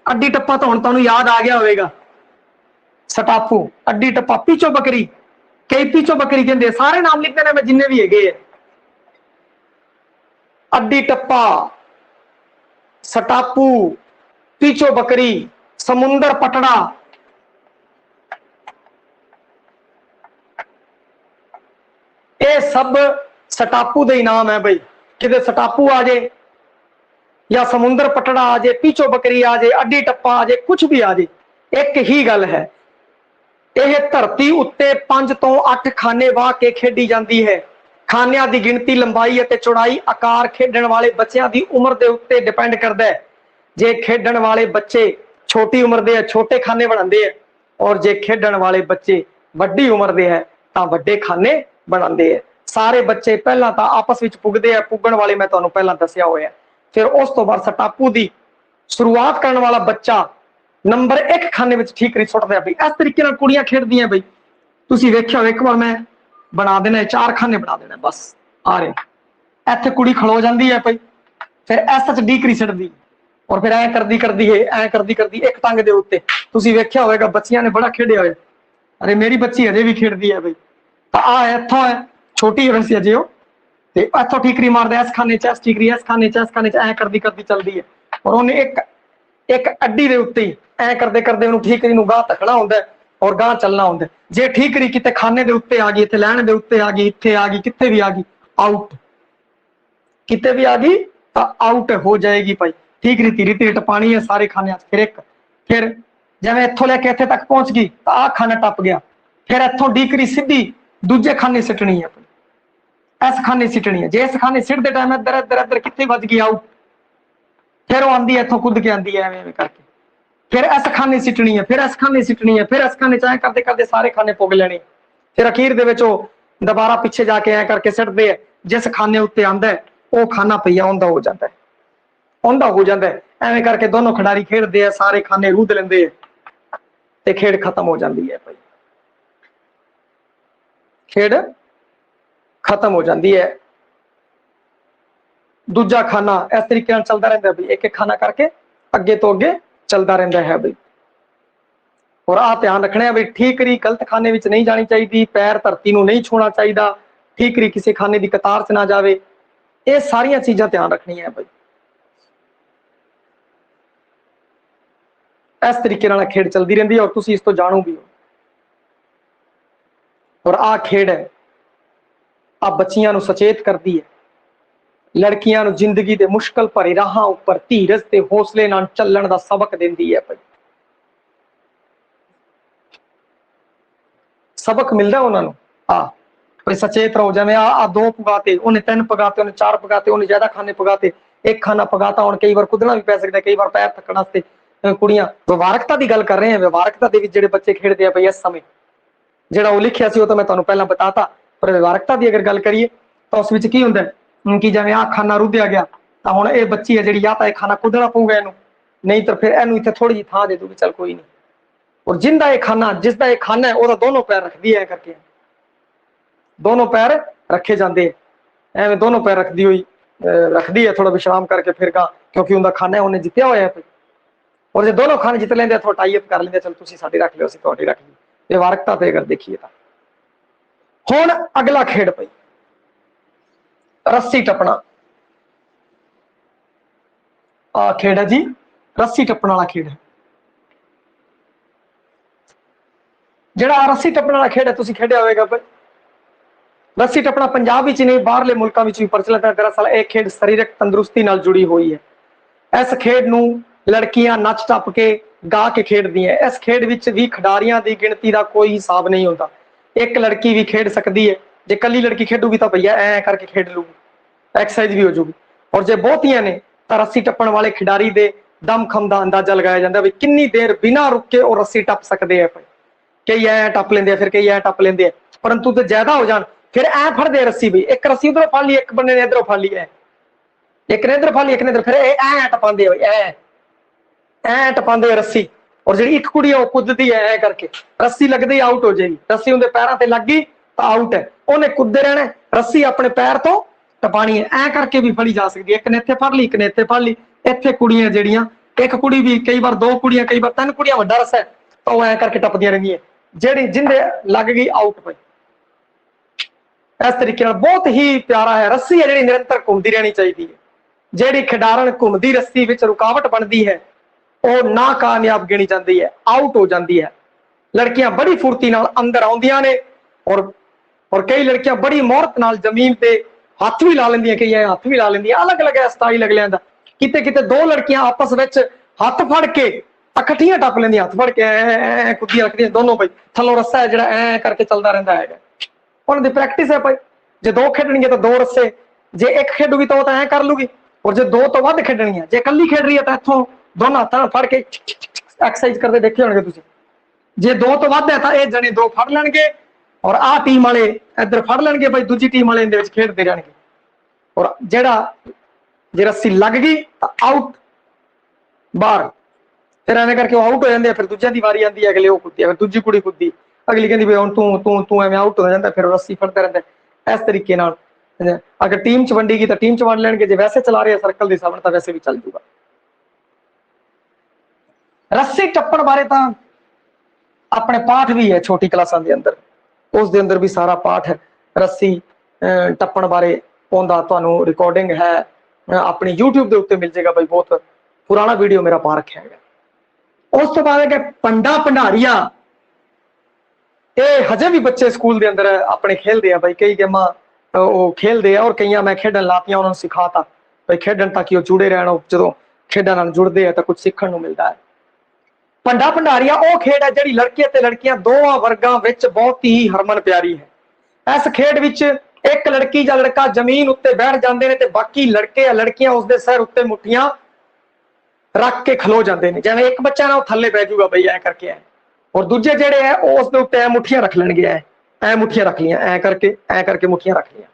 Speaker 1: अड्डी टप्पा तो हुण तुहानूं याद आ गया होगा। सटापू, अड्डी टप्पा, पीछो बकरी, कई पीछो बकरी कहते हैं, सारे नाम लिखते हैं मैं जिन्ने भी है। अड्डी टप्पा, सटापू, पीछो बकरी, समुंदर पटड़ा, ये सब सटापू के नाम है भाई। किते सटापू आ जाए या समुंदर पटड़ा आ जाए, पीछो बकरी आ जाए, अड्डी टप्पा आ जाए, कुछ भी आ जाए, एक ही गल है, यह धरती उत्ते 5 तो 8 खाने वाह के खेडी जाती है। खानिया की गिनती, लंबाई और चौड़ाई, आकार खेडण वाले बच्चों की उम्र के उत्ते डिपेंड करता है। जे खेडण वाले बच्चे छोटी उम्र के छोटे खाने बनाते हैं, और जे खेडण वाले बच्चे वड्डी उम्र के है तो वड्डे खाने बनाते हैं। सारे बच्चे पहला तो आपस में पुगते हैं, पुगण वाले मैं तुहानूं पहला दसिया होया। फिर उस तो बाद सटापू की शुरुआत करने वाला बच्चा नंबर 1 खाने में ठीकरी सुटता है भाई। इस तरीके नाल कुड़ियां खेडदियां भाई, तुसीं वेख्या एक बार मैं बना देना 4 खाने बना देना बस। आ रहे इत्थे कुड़ी खलो जाती है भाई, फिर एस च डीकरी छड्डदी, और फिर ऐ करदी करदी है, ऐ करदी करदी एक टंग दे उत्ते तुसीं वेख्या होगा बच्चियां ने बड़ा खेडिया होया। अरे मेरी बच्ची अजे भी खेडदी है भाई। तो आ इत्थों है, छोटी है वैसे अजे, ते इत्थों ठीकरी मारदा, इस खाने च इस ठीकरी, इस खाने च इस खाने च, ऐ करदी करदी चलदी है, और उन्हें एक अड्डी दे उत्ते ही ऐ करदे करदे उन्हें ठीकरी नूं गांह तकना हुंदा है और गांह चलना हुंदा है। जे ठीकरी किते खाने दे उत्ते आ गई, इत्थे लैण दे उत्ते आ गई, इत्थे आ गई, कित्थे भी आ गई, आउट। किते भी आ गई तो आउट हो जाएगी भाई। ठीकरी धीरे धीरे टपानी है सारे खाने, फिर जिवें इत्थों लैके इत्थे तक पहुंच गई तो आ खाना टप गया, फिर इत्थों डीकरी सीधी दूजे खाने सिटनी है, इस खाने सिटनी है। जे इस खाने सिटते टाइम इधर इधर इधर कितने बज गई आउट, फिर वो आती है इत्थों कूद के आती है एवें करके, फिर इस खाने सिटनी है, फिर इस खाने सिटनी है, फिर इस खाने चाहे करते करते सारे खाने पुग लेने, फिर अखीर दे विच दोबारा पिछे जाके ऐ करके सिटते है। जिस खाने उत्ते आंदा है वो खाना पईया उंदा हो जाता है, उंदा हो जाता है। एवें करके दोनों खिडारी खेडते हैं, सारे खाने रूद लेंदे ते खेड खत्म हो जाती है भाई, खेड खत्म हो जाती है। दूजा खाना इस तरीके चलता रहता है भाई, एक एक खाना करके अगे तो अगे चलता रहता है भाई। और आ ध्यान रखना है भाई, ठीकरी गलत खाने में नहीं जानी चाहिए, पैर धरती को नहीं छूना चाहिए, ठीकरी किसी खाने की कतार च ना जाए, ये सारिया चीजा ध्यान रखनी है भाई। इस तरीके खेड चलती रहती है और तुम इस तो जाणो भी हो। और आ खेड है आ बच्चियां सचेत करती है, लड़कियां जिंदगी के मुश्किल भरे राह उपर धीरज ते हौसले नाल चलण का सबक देती है भाई। सबक मिलता उन्होंने, हाँ सचेत रहो। जिवें आ 2 पगाते, उन्हें 3 पगाते, उन्हें 4 पगाते, उन्हें ज्यादा खाने पगाते, एक खाना पगाता, हुण कई बार कुदना भी पै सकता है, कई बार पैर थकण वास्ते कुड़ियां। व्यवहारकता की गल कर रहे हैं, व्यवहारकता के जिहड़े बच्चे खेडते हैं भाई इस समय, जिहड़ा वो लिखिया सी वो तो मैं तुहानूं पहलां बताता, पर व्यवहारकता की अगर गल करिए तो उस विच की हुंदा है कि जिवें आ खाना रुधिया गया तो हुण ये बच्ची है जिहड़ी, या तो यह खाना कुदना पऊगा इहनूं, नहीं तो फिर इहनूं इत्थे थोड़ी जी थां दे दूगी, चल कोई नहीं। और जिंदा ये खाना, जिसका ये खाना है वह दोनों पैर रखती है करके, दोनों पैर रखे जाते हैं, एवं दोनों पैर रखती हुई रखती है, थोड़ा विश्राम करके फिर कहा, क्योंकि उनका खाना है उन्हें जितया होया है। और जो दोनों खाने जित लेंगे थोड़ा टाई अप कर लेंगे, चल तुसीं साडी रख लियो, असीं तुहाडी रख ली। व्यवहारकता पे अगर देखिए तो हुण अगला खेड पई रस्सी टपना। ਆ ਖੇਡ ਹੈ ਜੀ ਰੱਸੀ ਟੱਪਣ ਵਾਲਾ ਖੇਡ ਹੈ। ਜਿਹੜਾ ਰੱਸੀ ਟੱਪਣ ਵਾਲਾ ਖੇਡ ਹੈ ਤੁਸੀਂ ਖੇਡਿਆ ਹੋਵੇਗਾ ਪਰ ਰੱਸੀ ਟੱਪਣਾ ਪੰਜਾਬ ਵਿੱਚ ਨਹੀਂ ਬਾਹਰਲੇ ਮੁਲਕਾਂ ਵਿੱਚ ਵੀ ਪ੍ਰਚਲਿਤ ਹੈ। ਦਰਅਸਲ ਇਹ ਖੇਡ ਸਰੀਰਕ ਤੰਦਰੁਸਤੀ ਨਾਲ ਜੁੜੀ ਹੋਈ ਹੈ। ਇਸ ਖੇਡ ਨੂੰ ਲੜਕੀਆਂ ਨੱਚ ਟੱਪ ਕੇ ਗਾ ਕੇ ਖੇਡਦੀਆਂ। ਇਸ ਖੇਡ ਵਿੱਚ ਵੀ ਖਿਡਾਰੀਆਂ ਦੀ ਗਿਣਤੀ ਦਾ ਕੋਈ ਹਿਸਾਬ ਨਹੀਂ ਹੁੰਦਾ। ਇੱਕ ਲੜਕੀ ਵੀ ਖੇਡ ਸਕਦੀ ਹੈ। ਜੇ ਕੱਲੀ ਲੜਕੀ ਖੇਡੂਗੀ ਤਾਂ ਭਈਆ ਐ ਕਰਕੇ ਖੇਡ ਲੂਗੀ, ਐਕਸਰਸਾਈਜ਼ ਵੀ ਹੋ ਜੂਗੀ। ਔਰ ਜੇ ਬਹੁਤੀਆਂ ਨੇ ਤਾਂ ਰੱਸੀ ਟੱਪਣ ਵਾਲੇ ਖਿਡਾਰੀ ਦੇ ਦਮਖਮ ਦਾ ਅੰਦਾਜ਼ਾ ਲਗਾਇਆ ਜਾਂਦਾ ਵੀ ਕਿੰਨੀ ਦੇਰ ਬਿਨਾਂ ਰੁਕ ਕੇ ਉਹ ਰੱਸੀ ਟੱਪ ਸਕਦੇ ਆ। ਕਈ ਐ ਟੱਪ ਲੈਂਦੇ ਆ, ਫਿਰ ਕਈ ਐ ਟੱਪ ਲੈਂਦੇ ਆ, ਪਰੰਤੂ ਤੇ ਜ਼ਿਆਦਾ ਹੋ ਜਾਣ ਫਿਰ ਐ ਫੜਦੇ ਰੱਸੀ ਵੀ ਇੱਕ ਰੱਸੀ ਉਧਰੋਂ ਫੜ ਲਈ, ਇੱਕ ਬੰਦੇ ਨੇ ਇਧਰੋਂ ਫੜ ਲਈ, ਇੱਕ ਨੇ ਇਧਰ ਫੜ ਲਈ, ਇੱਕ ਨੇ ਇਧਰ, ਫਿਰ ਐ ਟਪਾਉਂਦੇ ਐ ਟਪਾਉਂਦੇ ਰੱਸੀ। ਔਰ ਜਿਹੜੀ ਇੱਕ ਕੁੜੀ ਉਹ ਕੁੱਦਦੀ ਐ ਕਰਕੇ, ਰੱਸੀ ਲੱਗਦੀ ਆਊਟ ਹੋ ਜਾਏਗੀ। ਰੱਸੀ ਉਹਦੇ ਪੈਰਾਂ ਤੇ ਲੱਗ ਗਈ ਤਾਂ ਆਊਟ ਹੈ। ਉਹਨੇ ਕੁੱਦਦੇ ਰਹਿਣਾ, ਰੱਸੀ ਆਪਣੇ ਪੈਰ ਤੋਂ ਟਪਾਣੀ ਹੈ। ਐ ਕਰਕੇ ਵੀ ਫੜੀ ਜਾ ਸਕਦੀ ਹੈ। ਇੱਕ ਨੇ ਇੱਥੇ ਫੜ ਲਈ, ਇੱਕ ਨੇ ਇੱਥੇ ਫੜ ਲਈ। ਇੱਥੇ ਕੁੜੀਆਂ ਜਿਹੜੀਆਂ ਇੱਕ ਕੁੜੀ ਵੀ ਕਈ ਵਾਰ ਦੋ ਕੁੜੀਆਂ, ਕਈ ਵਾਰ ਤਿੰਨ ਕੁੜੀਆਂ, ਵੱਡਾ ਰੱਸਾ ਤਾਂ ਉਹ ਐ ਕਰਕੇ ਟੱਪਦੀਆਂ ਰਹਿੰਦੀਆਂ। ਜਿਹੜੀ ਜਿੰਦੇ ਲੱਗ ਗਈ ਆਊਟ ਪਈ। ਇਸ ਤਰੀਕੇ ਨਾਲ ਬਹੁਤ ਹੀ ਪਿਆਰਾ ਹੈ। ਰੱਸੀ ਹੈ ਜਿਹੜੀ ਨਿਰੰਤਰ ਘੁੰਮਦੀ ਰਹਿਣੀ ਚਾਹੀਦੀ ਹੈ। ਜਿਹੜੀ ਖਿਡਾਰਨ ਘੁੰਮਦੀ ਰੱਸੀ ਵਿੱਚ ਰੁਕਾਵਟ ਬਣਦੀ ਹੈ ਉਹ ਨਾਕਾਮਯਾਬ ਗਿਣੀ ਜਾਂਦੀ ਹੈ, ਆਊਟ ਹੋ ਜਾਂਦੀ ਹੈ। ਲੜਕੀਆਂ ਬੜੀ ਫੁਰਤੀ ਨਾਲ ਅੰਦਰ ਆਉਂਦੀਆਂ ਨੇ ਔਰ ਕਈ ਲੜਕੀਆਂ ਬੜੀ ਮੁਹਰਤ ਨਾਲ ਜ਼ਮੀਨ ਤੇ ਹੱਥ ਵੀ ਲਾ ਲੈਂਦੀਆਂ, ਕਈ ਹੱਥ ਵੀ ਲਾ ਲੈਂਦੀਆਂ। ਅਲੱਗ-ਅਲੱਗ ਸਟਾਈਲ ਅਗਲਿਆਂ ਦਾ। ਕਿਤੇ ਕਿਤੇ ਦੋ ਲੜਕੀਆਂ ਆਪਸ ਵਿੱਚ ਹੱਥ ਫੜ ਕੇ ਇਕੱਠੀਆਂ ਟੱਪ ਲੈਂਦੀਆਂ, ਹੱਥ ਫੜ ਕੇ ਐ ਕੁੱਦੀਆਂ ਰੱਖਦੀਆਂ ਦੋਨੋਂ ਭਾਈ। ਥੱਲੋਂ ਰੱਸਾ ਹੈ ਜਿਹੜਾ ਐ ਕਰਕੇ ਚੱਲਦਾ ਰਹਿੰਦਾ ਹੈਗਾ। ਉਹਨਾਂ ਦੀ ਪ੍ਰੈਕਟਿਸ ਹੈ ਭਾਈ। ਜੇ ਦੋ ਖੇਡਣਗੇ ਤਾਂ ਦੋ ਰੱਸੇ, ਜੇ ਇੱਕ ਖੇਡੂਗੀ ਤਾਂ ਉਹ ਤਾਂ ਐ ਕਰ ਲੂਗੀ। ਔਰ ਜੇ ਦੋ ਤੋਂ ਵੱਧ ਖੇਡਣੀਆਂ, ਜੇ ਇਕੱਲੀ ਖੇਡ ਰਹੀ ਹੈ ਤਾਂ ਇੱਥੋਂ ਦੋਨਾਂ ਹੱਥਾਂ ਨਾਲ ਫੜ ਕੇ ਐਕਸਰਸਾਈਜ਼ ਕਰਦੇ ਦੇਖੇ ਹੋਣਗੇ ਤੁਸੀਂ। ਜੇ ਦੋ ਤੋਂ ਵੱਧ ਹੈ ਤਾਂ ਇਹ ਜਣੇ ਦੋ ਫੜ ਲੈਣਗੇ ਔਰ ਆਹ ਟੀਮ ਵਾਲੇ ਇੱਧਰ ਫੜ ਲੈਣਗੇ ਭਾਈ, ਦੂਜੀ ਟੀਮ ਵਾਲੇ ਇਹਦੇ ਵਿੱਚ ਖੇਡਦੇ ਰਹਿਣਗੇ। ਔਰ ਜੇ ਰੱਸੀ ਲੱਗ ਗਈ ਤਾਂ ਆਊਟ, ਬਾਹਰ। ਫਿਰ ਐਵੇਂ ਕਰਕੇ ਉਹ ਆਊਟ ਹੋ ਜਾਂਦੇ ਆ। ਫਿਰ ਦੂਜਿਆਂ ਦੀ ਵਾਰੀ ਆਉਂਦੀ ਹੈ, ਅਗਲੇ ਉਹ ਕੁੱਦੀ, ਫਿਰ ਦੂਜੀ ਕੁੜੀ ਕੁੱਦੀ, ਅਗਲੀ ਕਹਿੰਦੀ ਵੀ ਹੁਣ ਤੂੰ ਐਵੇਂ ਆਊਟ ਹੋ ਜਾਂਦਾ। ਫਿਰ ਰੱਸੀ ਫੜਦਾ ਰਹਿੰਦਾ। ਇਸ ਤਰੀਕੇ ਨਾਲ ਅਗਰ ਟੀਮ ਚ ਵੰਡੀ ਗਈ ਤਾਂ ਟੀਮ ਚ ਵੰਡ ਲੈਣਗੇ। ਜੇ ਵੈਸੇ ਚਲਾ ਰਹੇ ਸਰਕਲ ਦੇ ਹਿਸਾਬ ਨਾਲ ਤਾਂ ਵੈਸੇ ਵੀ ਚੱਲ ਜੂਗਾ। ਰੱਸੀ ਟੱਪਣ ਬਾਰੇ ਤਾਂ ਆਪਣੇ ਪਾਠ ਵੀ ਹੈ ਛੋਟੀ ਕਲਾਸਾਂ ਦੇ ਅੰਦਰ, ਉਸ ਦੇ ਅੰਦਰ ਵੀ ਸਾਰਾ ਪਾਠ ਹੈ ਰੱਸੀ ਟੱਪਣ ਬਾਰੇ। ਉਹਦਾ ਤੁਹਾਨੂੰ ਰਿਕਾਰਡਿੰਗ ਹੈ ਆਪਣੀ YouTube ਦੇ ਉੱਤੇ ਮਿਲ ਜਾਏਗਾ ਬਈ, ਬਹੁਤ ਪੁਰਾਣਾ ਵੀਡੀਓ ਮੇਰਾ ਪਾ ਰੱਖਿਆ ਹੈਗਾ। ਉਸ ਤੋਂ ਬਾਅਦ ਹੈ ਕਿ ਪੰਡਾ ਭੰਡਾਰੀਆ। ਇਹ ਹਜੇ ਵੀ ਬੱਚੇ ਸਕੂਲ ਦੇ ਅੰਦਰ ਆਪਣੇ ਖੇਲਦੇ ਆ ਬਈ। ਕਈ ਗੇਮਾਂ ਉਹ ਖੇਲਦੇ ਆ ਔਰ ਕਈਆਂ ਮੈਂ ਖੇਡਣ ਲਾਤੀਆਂ, ਉਹਨਾਂ ਨੂੰ ਸਿਖਾਤਾ ਬਈ ਖੇਡਣ ਤਾਂ ਕਿ ਉਹ ਜੁੜੇ ਰਹਿਣ। ਉਹ ਜਦੋਂ ਖੇਡਾਂ ਨਾਲ ਜੁੜਦੇ ਆ ਤਾਂ ਕੁਝ ਸਿੱਖਣ ਨੂੰ ਮਿਲਦਾ ਹੈ। ਪੰਡਾ ਭੰਡਾਰੀਆ ਉਹ ਖੇਡ ਹੈ ਜਿਹੜੀ ਲੜਕੇ ਤੇ ਲੜਕੀਆਂ ਦੋਵਾਂ ਵਰਗਾਂ ਵਿੱਚ ਬਹੁਤ ਹੀ ਹਰਮਨ ਪਿਆਰੀ ਹੈ। ਇਸ ਖੇਡ ਵਿੱਚ ਇੱਕ ਲੜਕੀ ਜਾਂ ਲੜਕਾ ਜ਼ਮੀਨ ਉੱਤੇ ਬੈਠ ਜਾਂਦੇ ਨੇ ਤੇ ਬਾਕੀ ਲੜਕੇ ਜਾਂ ਲੜਕੀਆਂ ਉਸਦੇ ਸਿਰ ਉੱਤੇ ਮੁੱਠੀਆਂ ਰੱਖ ਕੇ ਖਲੋ ਜਾਂਦੇ ਨੇ। ਜਿਵੇਂ ਇੱਕ ਬੱਚਾ ਨਾ ਉਹ ਥੱਲੇ ਬਹਿ ਜਾਊਗਾ ਬਈ ਐ ਕਰਕੇ ਐ, ਔਰ ਦੂਜੇ ਜਿਹੜੇ ਹੈ ਉਹ ਉਸਦੇ ਉੱਤੇ ਐ ਮੁੱਠੀਆਂ ਰੱਖ ਲੈਣਗੇ। ਐ ਮੁੱਠੀਆਂ ਰੱਖ ਲੀਆਂ, ਐ ਕਰਕੇ ਮੁੱਠੀਆਂ ਰੱਖ ਲੀਆਂ,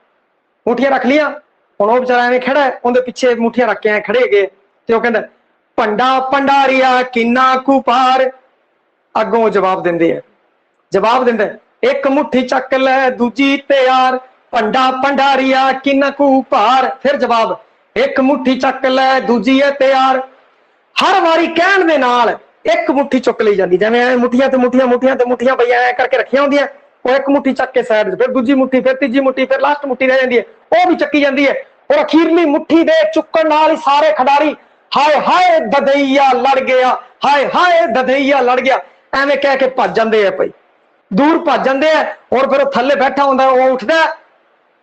Speaker 1: ਮੁੱਠੀਆਂ ਰੱਖ ਲੀਆਂ। ਹੁਣ ਉਹ ਵਿਚਾਰਾ ਐਵੇਂ ਖੜਾ ਹੈ, ਉਹਦੇ ਪਿੱਛੇ ਮੁੱਠੀਆਂ ਰੱਖ ਕੇ ਐ ਖੜੇ ਹੈਗੇ ਤੇ ਉਹ ਕਹਿੰਦਾ ਪੰਡਾ ਭੰਡਾਰੀਆ ਕਿੰਨਾ ਕੁ ਪਾਰ। ਅੱਗੋਂ ਜਵਾਬ ਦਿੰਦੇ ਆ, ਜਵਾਬ ਦਿੰਦਾ ਇੱਕ ਮੁੱਠੀ ਚੱਕ ਲੈ ਦੂਜੀ ਤਿਆਰ, ਪੰਡਾ ਭੰਡਾਰੀਆ ਕਿੰਨਾ ਕੁ ਭਾਰ। ਫਿਰ ਜਵਾਬ ਇੱਕ ਮੁੱਠੀ ਚੱਕ ਲੈ ਦੂਜੀ ਹੈ ਤਿਆਰ। ਹਰ ਵਾਰੀ ਕਹਿਣ ਦੇ ਨਾਲ ਇੱਕ ਮੁੱਠੀ ਚੁੱਕ ਲਈ ਜਾਂਦੀ। ਜਿਵੇਂ ਐ ਮੁੱਠੀਆਂ ਤੇ ਮੁੱਠੀਆਂ ਬਈ ਐ ਕਰਕੇ ਰੱਖੀਆਂ ਹੁੰਦੀਆਂ। ਉਹ ਇੱਕ ਮੁੱਠੀ ਚੱਕ ਕੇ ਸਾਈਡ, ਫਿਰ ਦੂਜੀ ਮੁੱਠੀ, ਫਿਰ ਤੀਜੀ ਮੁੱਠੀ, ਫਿਰ ਲਾਸਟ ਮੁੱਠੀ ਰਹਿ ਜਾਂਦੀ ਹੈ, ਉਹ ਵੀ ਚੱਕੀ ਜਾਂਦੀ ਹੈ। ਔਰ ਅਖੀਰਲੀ ਮੁੱਠੀ ਦੇ ਚੁੱਕਣ ਨਾਲ ਹੀ ਸਾਰੇ ਖਿਡਾਰੀ ਹਾਏ ਹਾਏ ਦਦਈਆ ਲੜ ਗਿਆ, ਹਾਏ ਹਾਏ ਦਦਈਆ ਲੜ ਗਿਆ, ਐਵੇਂ ਕਹਿ ਕੇ ਭੱਜ ਜਾਂਦੇ ਆ ਭਾਈ, ਦੂਰ ਭੱਜ ਜਾਂਦੇ ਆ। ਔਰ ਫਿਰ ਉਹ ਥੱਲੇ ਬੈਠਾ ਹੁੰਦਾ ਉਹ ਉੱਠਦਾ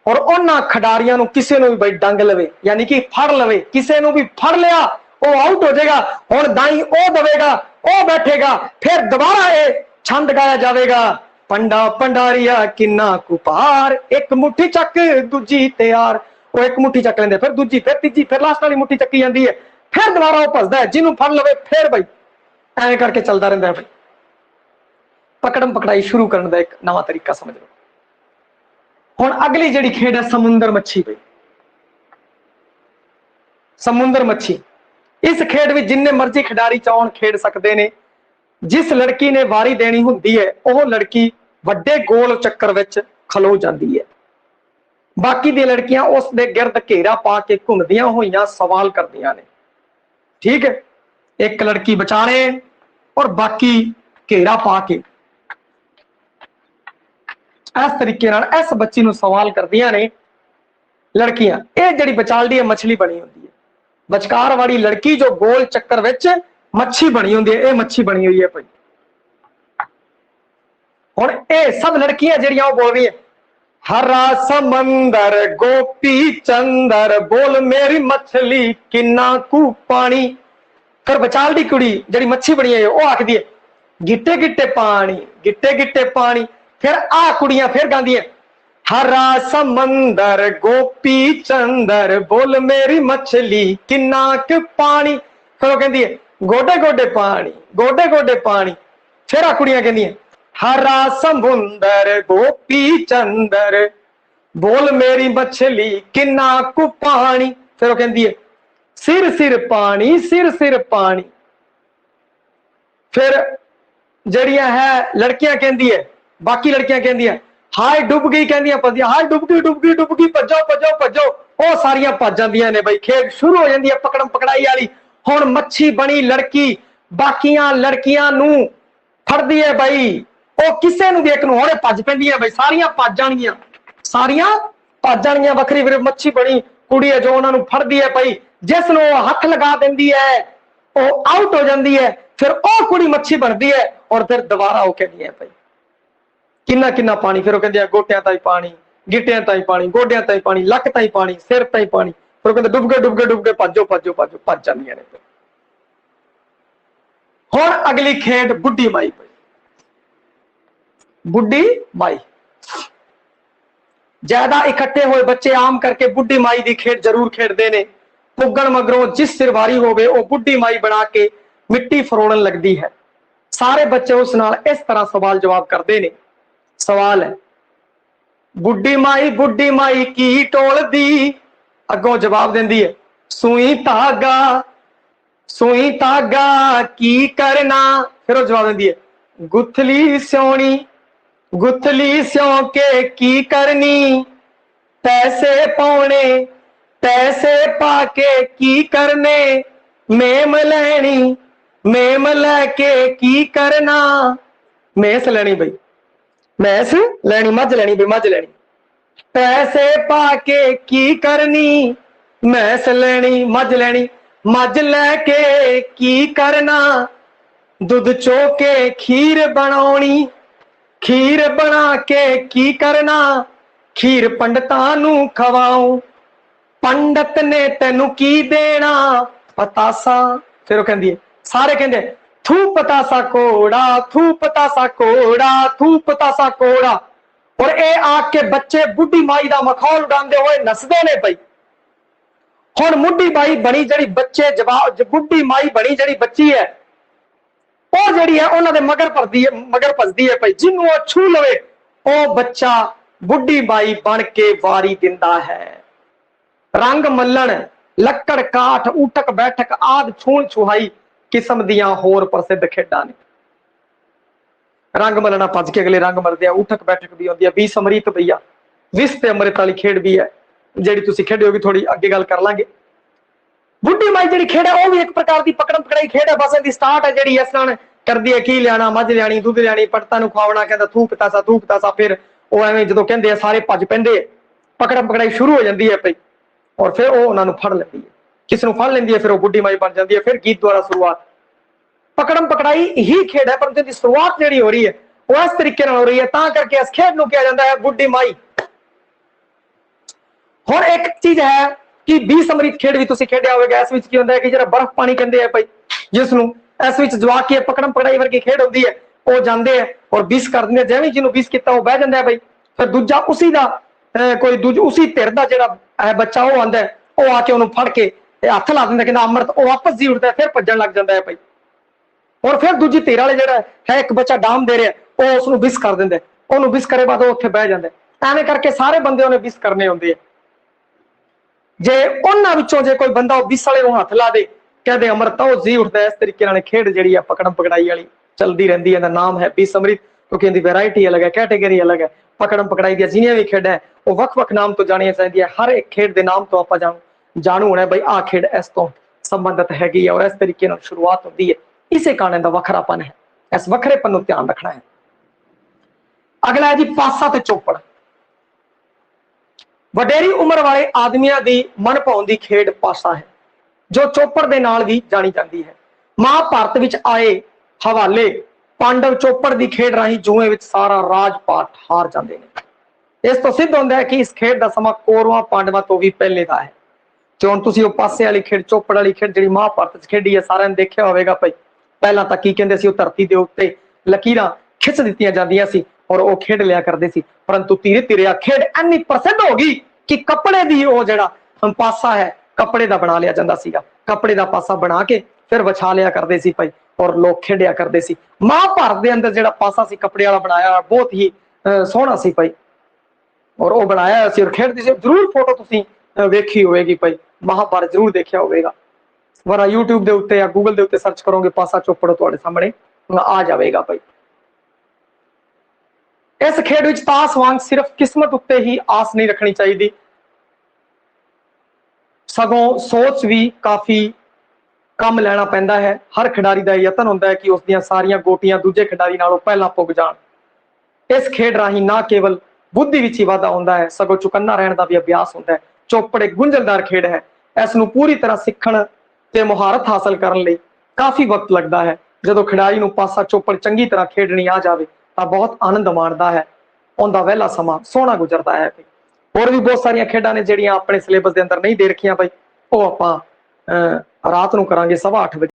Speaker 1: ਔਰ ਉਹਨਾਂ ਖਿਡਾਰੀਆਂ ਨੂੰ ਕਿਸੇ ਨੂੰ ਵੀ ਬਈ ਡੰਗ ਲਵੇ, ਯਾਨੀ ਕਿ ਫੜ ਲਵੇ। ਕਿਸੇ ਨੂੰ ਵੀ ਫੜ ਲਿਆ ਉਹ ਆਊਟ ਹੋ ਜਾਏਗਾ। ਹੁਣ ਦਾਈ ਉਹ ਦਵੇਗਾ, ਉਹ ਬੈਠੇਗਾ, ਫਿਰ ਦੁਬਾਰਾ ਇਹ ਛੰਦ ਗਾਇਆ ਜਾਵੇਗਾ ਪੰਡਾ ਭੰਡਾਰੀਆ ਕਿੰਨਾ ਕੁ ਭਾਰ, ਇੱਕ ਮੁੱਠੀ ਚੱਕ ਦੂਜੀ ਤਿਆਰ। ਉਹ ਇੱਕ ਮੁੱਠੀ ਚੱਕ ਲੈਂਦੇ, ਫਿਰ ਦੂਜੀ, ਫਿਰ ਤੀਜੀ, ਫਿਰ ਲਾਸਟ ਵਾਲੀ ਮੁੱਠੀ ਚੱਕੀ ਜਾਂਦੀ ਹੈ। ਫਿਰ ਦੁਬਾਰਾ ਉਹ ਭੱਜਦਾ ਹੈ, ਜਿਹਨੂੰ ਫੜ ਲਵੇ ਫਿਰ ਬਈ ਐਵੇਂ ਕਰਕੇ ਚੱਲਦਾ ਰਹਿੰਦਾ ਹੈ ਬਈ। ਪਕੜਮ ਪਕੜਾਈ ਸ਼ੁਰੂ ਕਰਨ ਦਾ ਇੱਕ ਨਵਾਂ ਤਰੀਕਾ ਸਮਝ ਲਓ। ਹੁਣ ਅਗਲੀ ਜਿਹੜੀ ਖੇਡ ਹੈ ਸਮੁੰਦਰ ਮੱਛੀ ਬਈ। ਸਮੁੰਦਰ ਮੱਛੀ, ਇਸ ਖੇਡ ਵਿੱਚ ਜਿੰਨੇ ਮਰਜ਼ੀ ਖਿਡਾਰੀ ਚਾਹਣ ਖੇਡ ਸਕਦੇ ਨੇ। ਜਿਸ ਲੜਕੀ ਨੇ ਵਾਰੀ ਦੇਣੀ ਹੁੰਦੀ ਹੈ ਉਹ ਲੜਕੀ ਵੱਡੇ ਗੋਲ ਚੱਕਰ ਵਿੱਚ ਖਲੋ ਜਾਂਦੀ ਹੈ। ਬਾਕੀ ਦੀਆਂ ਲੜਕੀਆਂ ਉਸ ਦੇ ਗਿਰਦ ਘੇਰਾ ਪਾ ਕੇ ਘੁੰਮਦੀਆਂ ਹੋਈਆਂ ਸਵਾਲ ਕਰਦੀਆਂ ਨੇ। ਠੀਕ ਹੈ, ਇੱਕ ਲੜਕੀ ਵਿਚਾਲੇ ਔਰ ਬਾਕੀ ਘੇਰਾ ਪਾ ਕੇ ਇਸ ਤਰੀਕੇ ਨਾਲ ਇਸ ਬੱਚੀ ਨੂੰ ਸਵਾਲ ਕਰਦੀਆਂ ਨੇ ਲੜਕੀਆਂ। ਇਹ ਜਿਹੜੀ ਵਿਚਾਲਦੀ ਹੈ ਮਛਲੀ ਬਣੀ ਹੁੰਦੀ ਹੈ। ਵਿਚਕਾਰ वाली लड़की जो गोल चक्कर विच मच्छी बनी होंदी है, ये मच्छी बनी हुई है भाई। हुण ये सब लड़कियां जिहड़ियां बोल रही है हरा समंदर गोपी चंदर बोल मेरी मछली किन्ना कू पानी। फिर बचाल दी कुड़ी जिहड़ी मच्छी बनी है वो आखदी है गिट्टे गिट्टे पानी, गिट्टे गिट्टे पानी। फिर आ कुड़ियां फिर गांदी है हरा समंदर गोपी चंदर बोल मेरी मछली किन्ना क पानी। फिर वो कहती है गोडे गोडे पानी, गोडे गोडे पानी। फिर आ कुड़ियां कहंदी हरा समुंदर गोपी चंदर बोल मेरी मछली किन्ना कु पानी। फिर वो कहती है सिर सिर पानी, सिर सिर पानी। फिर जड़ियां है लड़कियां कहती है, बाकी लड़कियां कहती है हाय डुब गई, कहंदियां पदियां हाय डुब गई डुब गई डुब गई, भजो भजो भजो। वो सारियां भज जांदियां ने भाई, खेल शुरू हो जाती है पकड़म पकड़ाई वाली। हुण मच्छी बनी लड़की बाकियां लड़कियां नू फड़दी है भाई, वो किसे नू देख नू हुणे भज पैंदियां भाई, सारियां भज जाणगियां, सारियां भज जाणगियां। वखरी फिर मच्छी बनी कुड़ी है जो उन्हां नू फड़दी है भाई, जिस नू हथ लगा देंदी है वो आउट हो जाती है। फिर वो कुड़ी मच्छी बनती है और फिर दोबारा वो कहती है भाई किन्ना किन्ना पानी। फिर वो कहते हैं गोटियां ताई पानी, गिटियां ताई पानी, गोडियां ताई पानी, लक ताई पानी, सिर ताई पानी। फिर वो कहते डुब गए डुब गए डुब गए, भजो भजो भजो, भज जांदियां ने। हुण अगली खेड बुढ़ी माई। बुढ़ी माई ज्यादा इकट्ठे हुए बच्चे आम करके बुढ़ी माई की खेड जरूर खेडते ने। पुगण मगरों जिस सिर वारी होवे वो बुढ़ी माई बना के मिट्टी फरोड़न लगती है। सारे बच्चे उस नाल इस तरह सवाल जवाब करते ने। सवाल है बुढ़ी माई की टोल दी, अगों जवाब देंदी है सुई धागा की करना। फिर वो जवाब देंदी है गुथली स्योनी, गुथली स्यों के की करनी, पैसे पाने पैसे पाके की करने, मेम लैनी मेम लैके की करना। मेस लैनी भाई, मैस लैनी, मझ लैनी भाई, मझ लैनी। पैसे पाके की करनी, मैस लैनी मझ लैनी, मझ लैके की करना, दुध चोके खीर बनाउणी, खीर बना के की करना, खीर पंडितां नू खवाऊं, पंडित ने तेनू की देना पतासा। फिर वो कहंदी है सारे कहंदे थू पतासा कोड़ा, थू पतासा कोड़ा, थू पतासा कोड़ा। और ए आके बच्चे बुढ़ी माई दा मखौल उड़ांदे हुए नसदे ने भाई। हुण बुढ़ी माई बनी जड़ी बच्चे जवाब, बुढ़ी माई बनी जड़ी बच्ची है वो जड़ी है उन्हां दे मगर भजदी है भाई। जिन्नू वो छू लवे वो बच्चा बुढ़ी माई बन के वारी दिंदा है। रंग मल्लण लक्कड़ काठ उठक बैठक आदि छूण छुहाई किस्म दियां होर प्रसिद्ध खेडां ने। रंग मलना भज के अगले रंग मलदे, उठक बैठक भी होंदी है, 20 अमृत भैया विस ते अमृत वाली खेड भी है जिहड़ी तुसीं खेडी होगी, थोड़ी अगे गल कर लांगे। बुढ़ी माई जिहड़ी खेड है वो भी एक प्रकार की पकड़म पकड़ाई खेड है। बस इहदी स्टार्ट है जिहड़ी इस नाल करदी है की लियाना, मझ लियानी, दुध लियानी, पड़ता नूं खवावना, कहंदा थू पतासा। फिर वो एवें जदों कहंदे आ सारे भज पैंदे, पकड़म पकड़ाई शुरू हो जाती है भाई। और फिर वो उन्हां नूं फड़ लैंदी है, किस नूं फड़ लैंदी है, फिर वो बुढ़ी माई बन जाती है। फिर गीत द्वारा शुरुआत पकड़म पकड़ाई ही खेड है, पर शुरुआत जिहड़ी हो रही है वो इस तरीके हो रही है, तां करके इस खेड नूं कहा जाता है बुढ़ी माई। हुण एक चीज है कि 20 अमृत खेड भी तुसीं खेडिया होवेगा। इस विच की हुंदा है कि जिहड़ा बर्फ पानी कहंदे आ भाई, जिस नूं इस विच जवाक के पकड़म पकड़ाई वर्गी खेड होंदी है, वो जांदे हैं और 20 कर दिंदे, जिवें जिन्हों 20 कीता वो बह जांदा है भाई। फिर दूजा उसी दा कोई दूज उसी धिर दा जिहड़ा है बच्चा वो आंदा है, वो आके उन्होंने फड़ के हथ ला दिंदा, कहंदा अमृत, वो वापस जी उठदा है, फिर भज्जण लग जांदा है भाई। और फिर दूजी धिर वाले जिहड़ा है एक बच्चा डाम दे रहा है, वो उसनूं 20 कर दिंदा, उन्होंने 20 करे बाद वो उत्थे बह जांदा है। एवें करके सारे बंदे उन्हें 20 करने होंदे है। जे उन्हां विचों जे कोई बंदा 20 वाले नूं हथ ला दे, कहते अमृत, वो जी उठदा है। इस तरीके नाल खेड जिहड़ी है पकड़म पकड़ाई वाली चलदी रहिंदी है। इहदा नाम है 20 अमृत, क्योंकि इहदी वैरायटी अलग है, कैटेगरी अलग है। पकड़म पकड़ाई दी जिन्नियां भी खेडां वो वख-वख नाम तो जाणियां चाहीदियां, हर एक खेड के नाम तो आपां जानू होना बई आ खेड इस तो संबंधित हैगी और इस तरीके नाल शुरुआत होती है। इसे कारण दा वखरापन है, इस वखरेपन नूं ध्यान रखना है। अगला है जी पासा ते चौपड़। वडेरी उम्र वाले आदमियों की मन भाउण दी खेड पासा है। ਜੋ ਚੋਪੜ ਦੇ ਨਾਲ ਵੀ ਜਾਣੀ ਜਾਂਦੀ ਹੈ। ਮਹਾਭਾਰਤ ਵਿੱਚ ਆਏ ਹਵਾਲੇ ਪਾਂਡਵ ਚੋਪੜ ਦੀ ਖੇਡ ਰਾਹੀਂ ਜੂਏ ਵਿੱਚ ਸਾਰਾ ਰਾਜ ਪਾਟ ਹਾਰ ਜਾਂਦੇ ਨੇ। ਇਸ ਤੋਂ ਸਿੱਧ ਹੁੰਦਾ ਹੈ ਕਿ ਇਸ ਖੇਡ ਦਾ ਸਮਾਂ ਕੌਰਵਾਂ ਪਾਂਡਵਾਂ ਤੋਂ ਵੀ ਪਹਿਲੇ ਦਾ ਹੈ। ਤੇ ਹੁਣ ਤੁਸੀਂ ਉਹ ਪਾਸੇ ਵਾਲੀ ਖੇਡ, ਚੋਪੜ ਵਾਲੀ ਖੇਡ ਜਿਹੜੀ ਮਹਾਭਾਰਤ 'ਚ ਖੇਡੀ ਹੈ, ਸਾਰਿਆਂ ਨੇ ਦੇਖਿਆ ਹੋਵੇਗਾ ਭਾਈ। ਪਹਿਲਾਂ ਤਾਂ ਕੀ ਕਹਿੰਦੇ ਸੀ, ਉਹ ਧਰਤੀ ਦੇ ਉੱਤੇ ਲਕੀਰਾਂ ਖਿੱਚ ਦਿੱਤੀਆਂ ਜਾਂਦੀਆਂ ਸੀ ਔਰ ਉਹ ਖੇਡ ਲਿਆ ਕਰਦੇ ਸੀ। ਪਰੰਤੂ ਧੀਰੇ ਧੀਰੇ ਆ ਖੇਡ ਇੰਨੀ ਪ੍ਰਸਿੱਧ ਹੋ ਗਈ ਕਿ ਕੱਪੜੇ ਦੀ ਉਹ ਜਿਹੜਾ ਪਾਸਾ ਹੈ ਕੱਪੜੇ ਦਾ ਬਣਾ ਲਿਆ ਜਾਂਦਾ ਸੀਗਾ। ਕੱਪੜੇ ਦਾ ਪਾਸਾ ਬਣਾ ਕੇ ਫਿਰ ਵਿਛਾ ਲਿਆ ਕਰਦੇ ਸੀ ਭਾਈ ਔਰ ਲੋਕ ਖੇਡਿਆ ਕਰਦੇ ਸੀ। ਮਹਾਭਾਰਤ ਦੇ ਅੰਦਰ ਜਿਹੜਾ ਪਾਸਾ ਸੀ ਕੱਪੜੇ ਵਾਲਾ ਬਣਾਇਆ ਬਹੁਤ ਹੀ ਸੋਹਣਾ ਸੀ ਭਾਈ ਔਰ ਉਹ ਬਣਾਇਆ ਸੀ ਔਰ ਖੇਡਦੇ ਸੀ। ਜ਼ਰੂਰ ਫੋਟੋ ਤੁਸੀਂ ਵੇਖੀ ਹੋਵੇਗੀ ਭਾਈ, ਮਹਾਭਾਰਤ ਜ਼ਰੂਰ ਦੇਖਿਆ ਹੋਵੇਗਾ। ਵਰਾ YouTube ਦੇ ਉੱਤੇ ਜਾਂ ਗੂਗਲ ਦੇ ਉੱਤੇ ਸਰਚ ਕਰੋਗੇ ਪਾਸਾ ਚੋਪੜ, ਤੁਹਾਡੇ ਸਾਹਮਣੇ ਆ ਜਾਵੇਗਾ ਭਾਈ। ਇਸ ਖੇਡ ਵਿੱਚ ਤਾਸ ਵਾਂਗ ਸਿਰਫ ਕਿਸਮਤ ਉੱਤੇ ਹੀ ਆਸ ਨਹੀਂ ਰੱਖਣੀ ਚਾਹੀਦੀ, ਸਗੋਂ ਸੋਚ ਵੀ ਕਾਫੀ ਕੰਮ ਲੈਣਾ ਪੈਂਦਾ ਹੈ। ਹਰ ਖਿਡਾਰੀ ਦਾ ਯਤਨ ਹੁੰਦਾ ਹੈ ਕਿ ਉਸ ਦੀਆਂ ਸਾਰੀਆਂ ਗੋਟੀਆਂ ਦੂਜੇ ਖਿਡਾਰੀ ਨਾਲੋਂ ਪਹਿਲਾਂ ਪੁੱਗ ਜਾਣ। ਇਸ ਖੇਡ ਰਾਹੀਂ ਨਾ ਕੇਵਲ ਬੁੱਧੀ ਵਿੱਚ ਹੀ ਵਾਧਾ ਹੁੰਦਾ ਹੈ, ਸਗੋਂ ਚੁਕੰਨਾ ਰਹਿਣ ਦਾ ਵੀ ਅਭਿਆਸ ਹੁੰਦਾ ਹੈ। ਚੋਪੜ ਇੱਕ ਗੁੰਝਲਦਾਰ ਖੇਡ ਹੈ। ਇਸ ਨੂੰ ਪੂਰੀ ਤਰ੍ਹਾਂ ਸਿੱਖਣ ਤੇ ਮੁਹਾਰਤ ਹਾਸਲ ਕਰਨ ਲਈ ਕਾਫੀ ਵਕਤ ਲੱਗਦਾ ਹੈ। ਜਦੋਂ ਖਿਡਾਰੀ ਨੂੰ ਪਾਸਾ ਚੋਪੜ ਚੰਗੀ ਤਰ੍ਹਾਂ ਖੇਡਣੀ ਆ ਜਾਵੇ ਤਾਂ ਬਹੁਤ ਆਨੰਦ ਮਾਣਦਾ ਹੈ। ਉਹਦਾ ਵਹਿਲਾ ਸਮਾਂ ਸੋਹਣਾ ਗੁਜ਼ਰਦਾ ਹੈ। ਹੋਰ ਵੀ ਬਹੁਤ ਸਾਰੀਆਂ ਖੇਡਾਂ ਨੇ ਜਿਹੜੀਆਂ ਆਪਣੇ ਸਿਲੇਬਸ ਦੇ ਅੰਦਰ ਨਹੀਂ ਦੇ ਰੱਖੀਆਂ ਬਈ, ਉਹ ਆਪਾਂ ਰਾਤ ਨੂੰ ਕਰਾਂਗੇ 8:15 ਵਜੇ।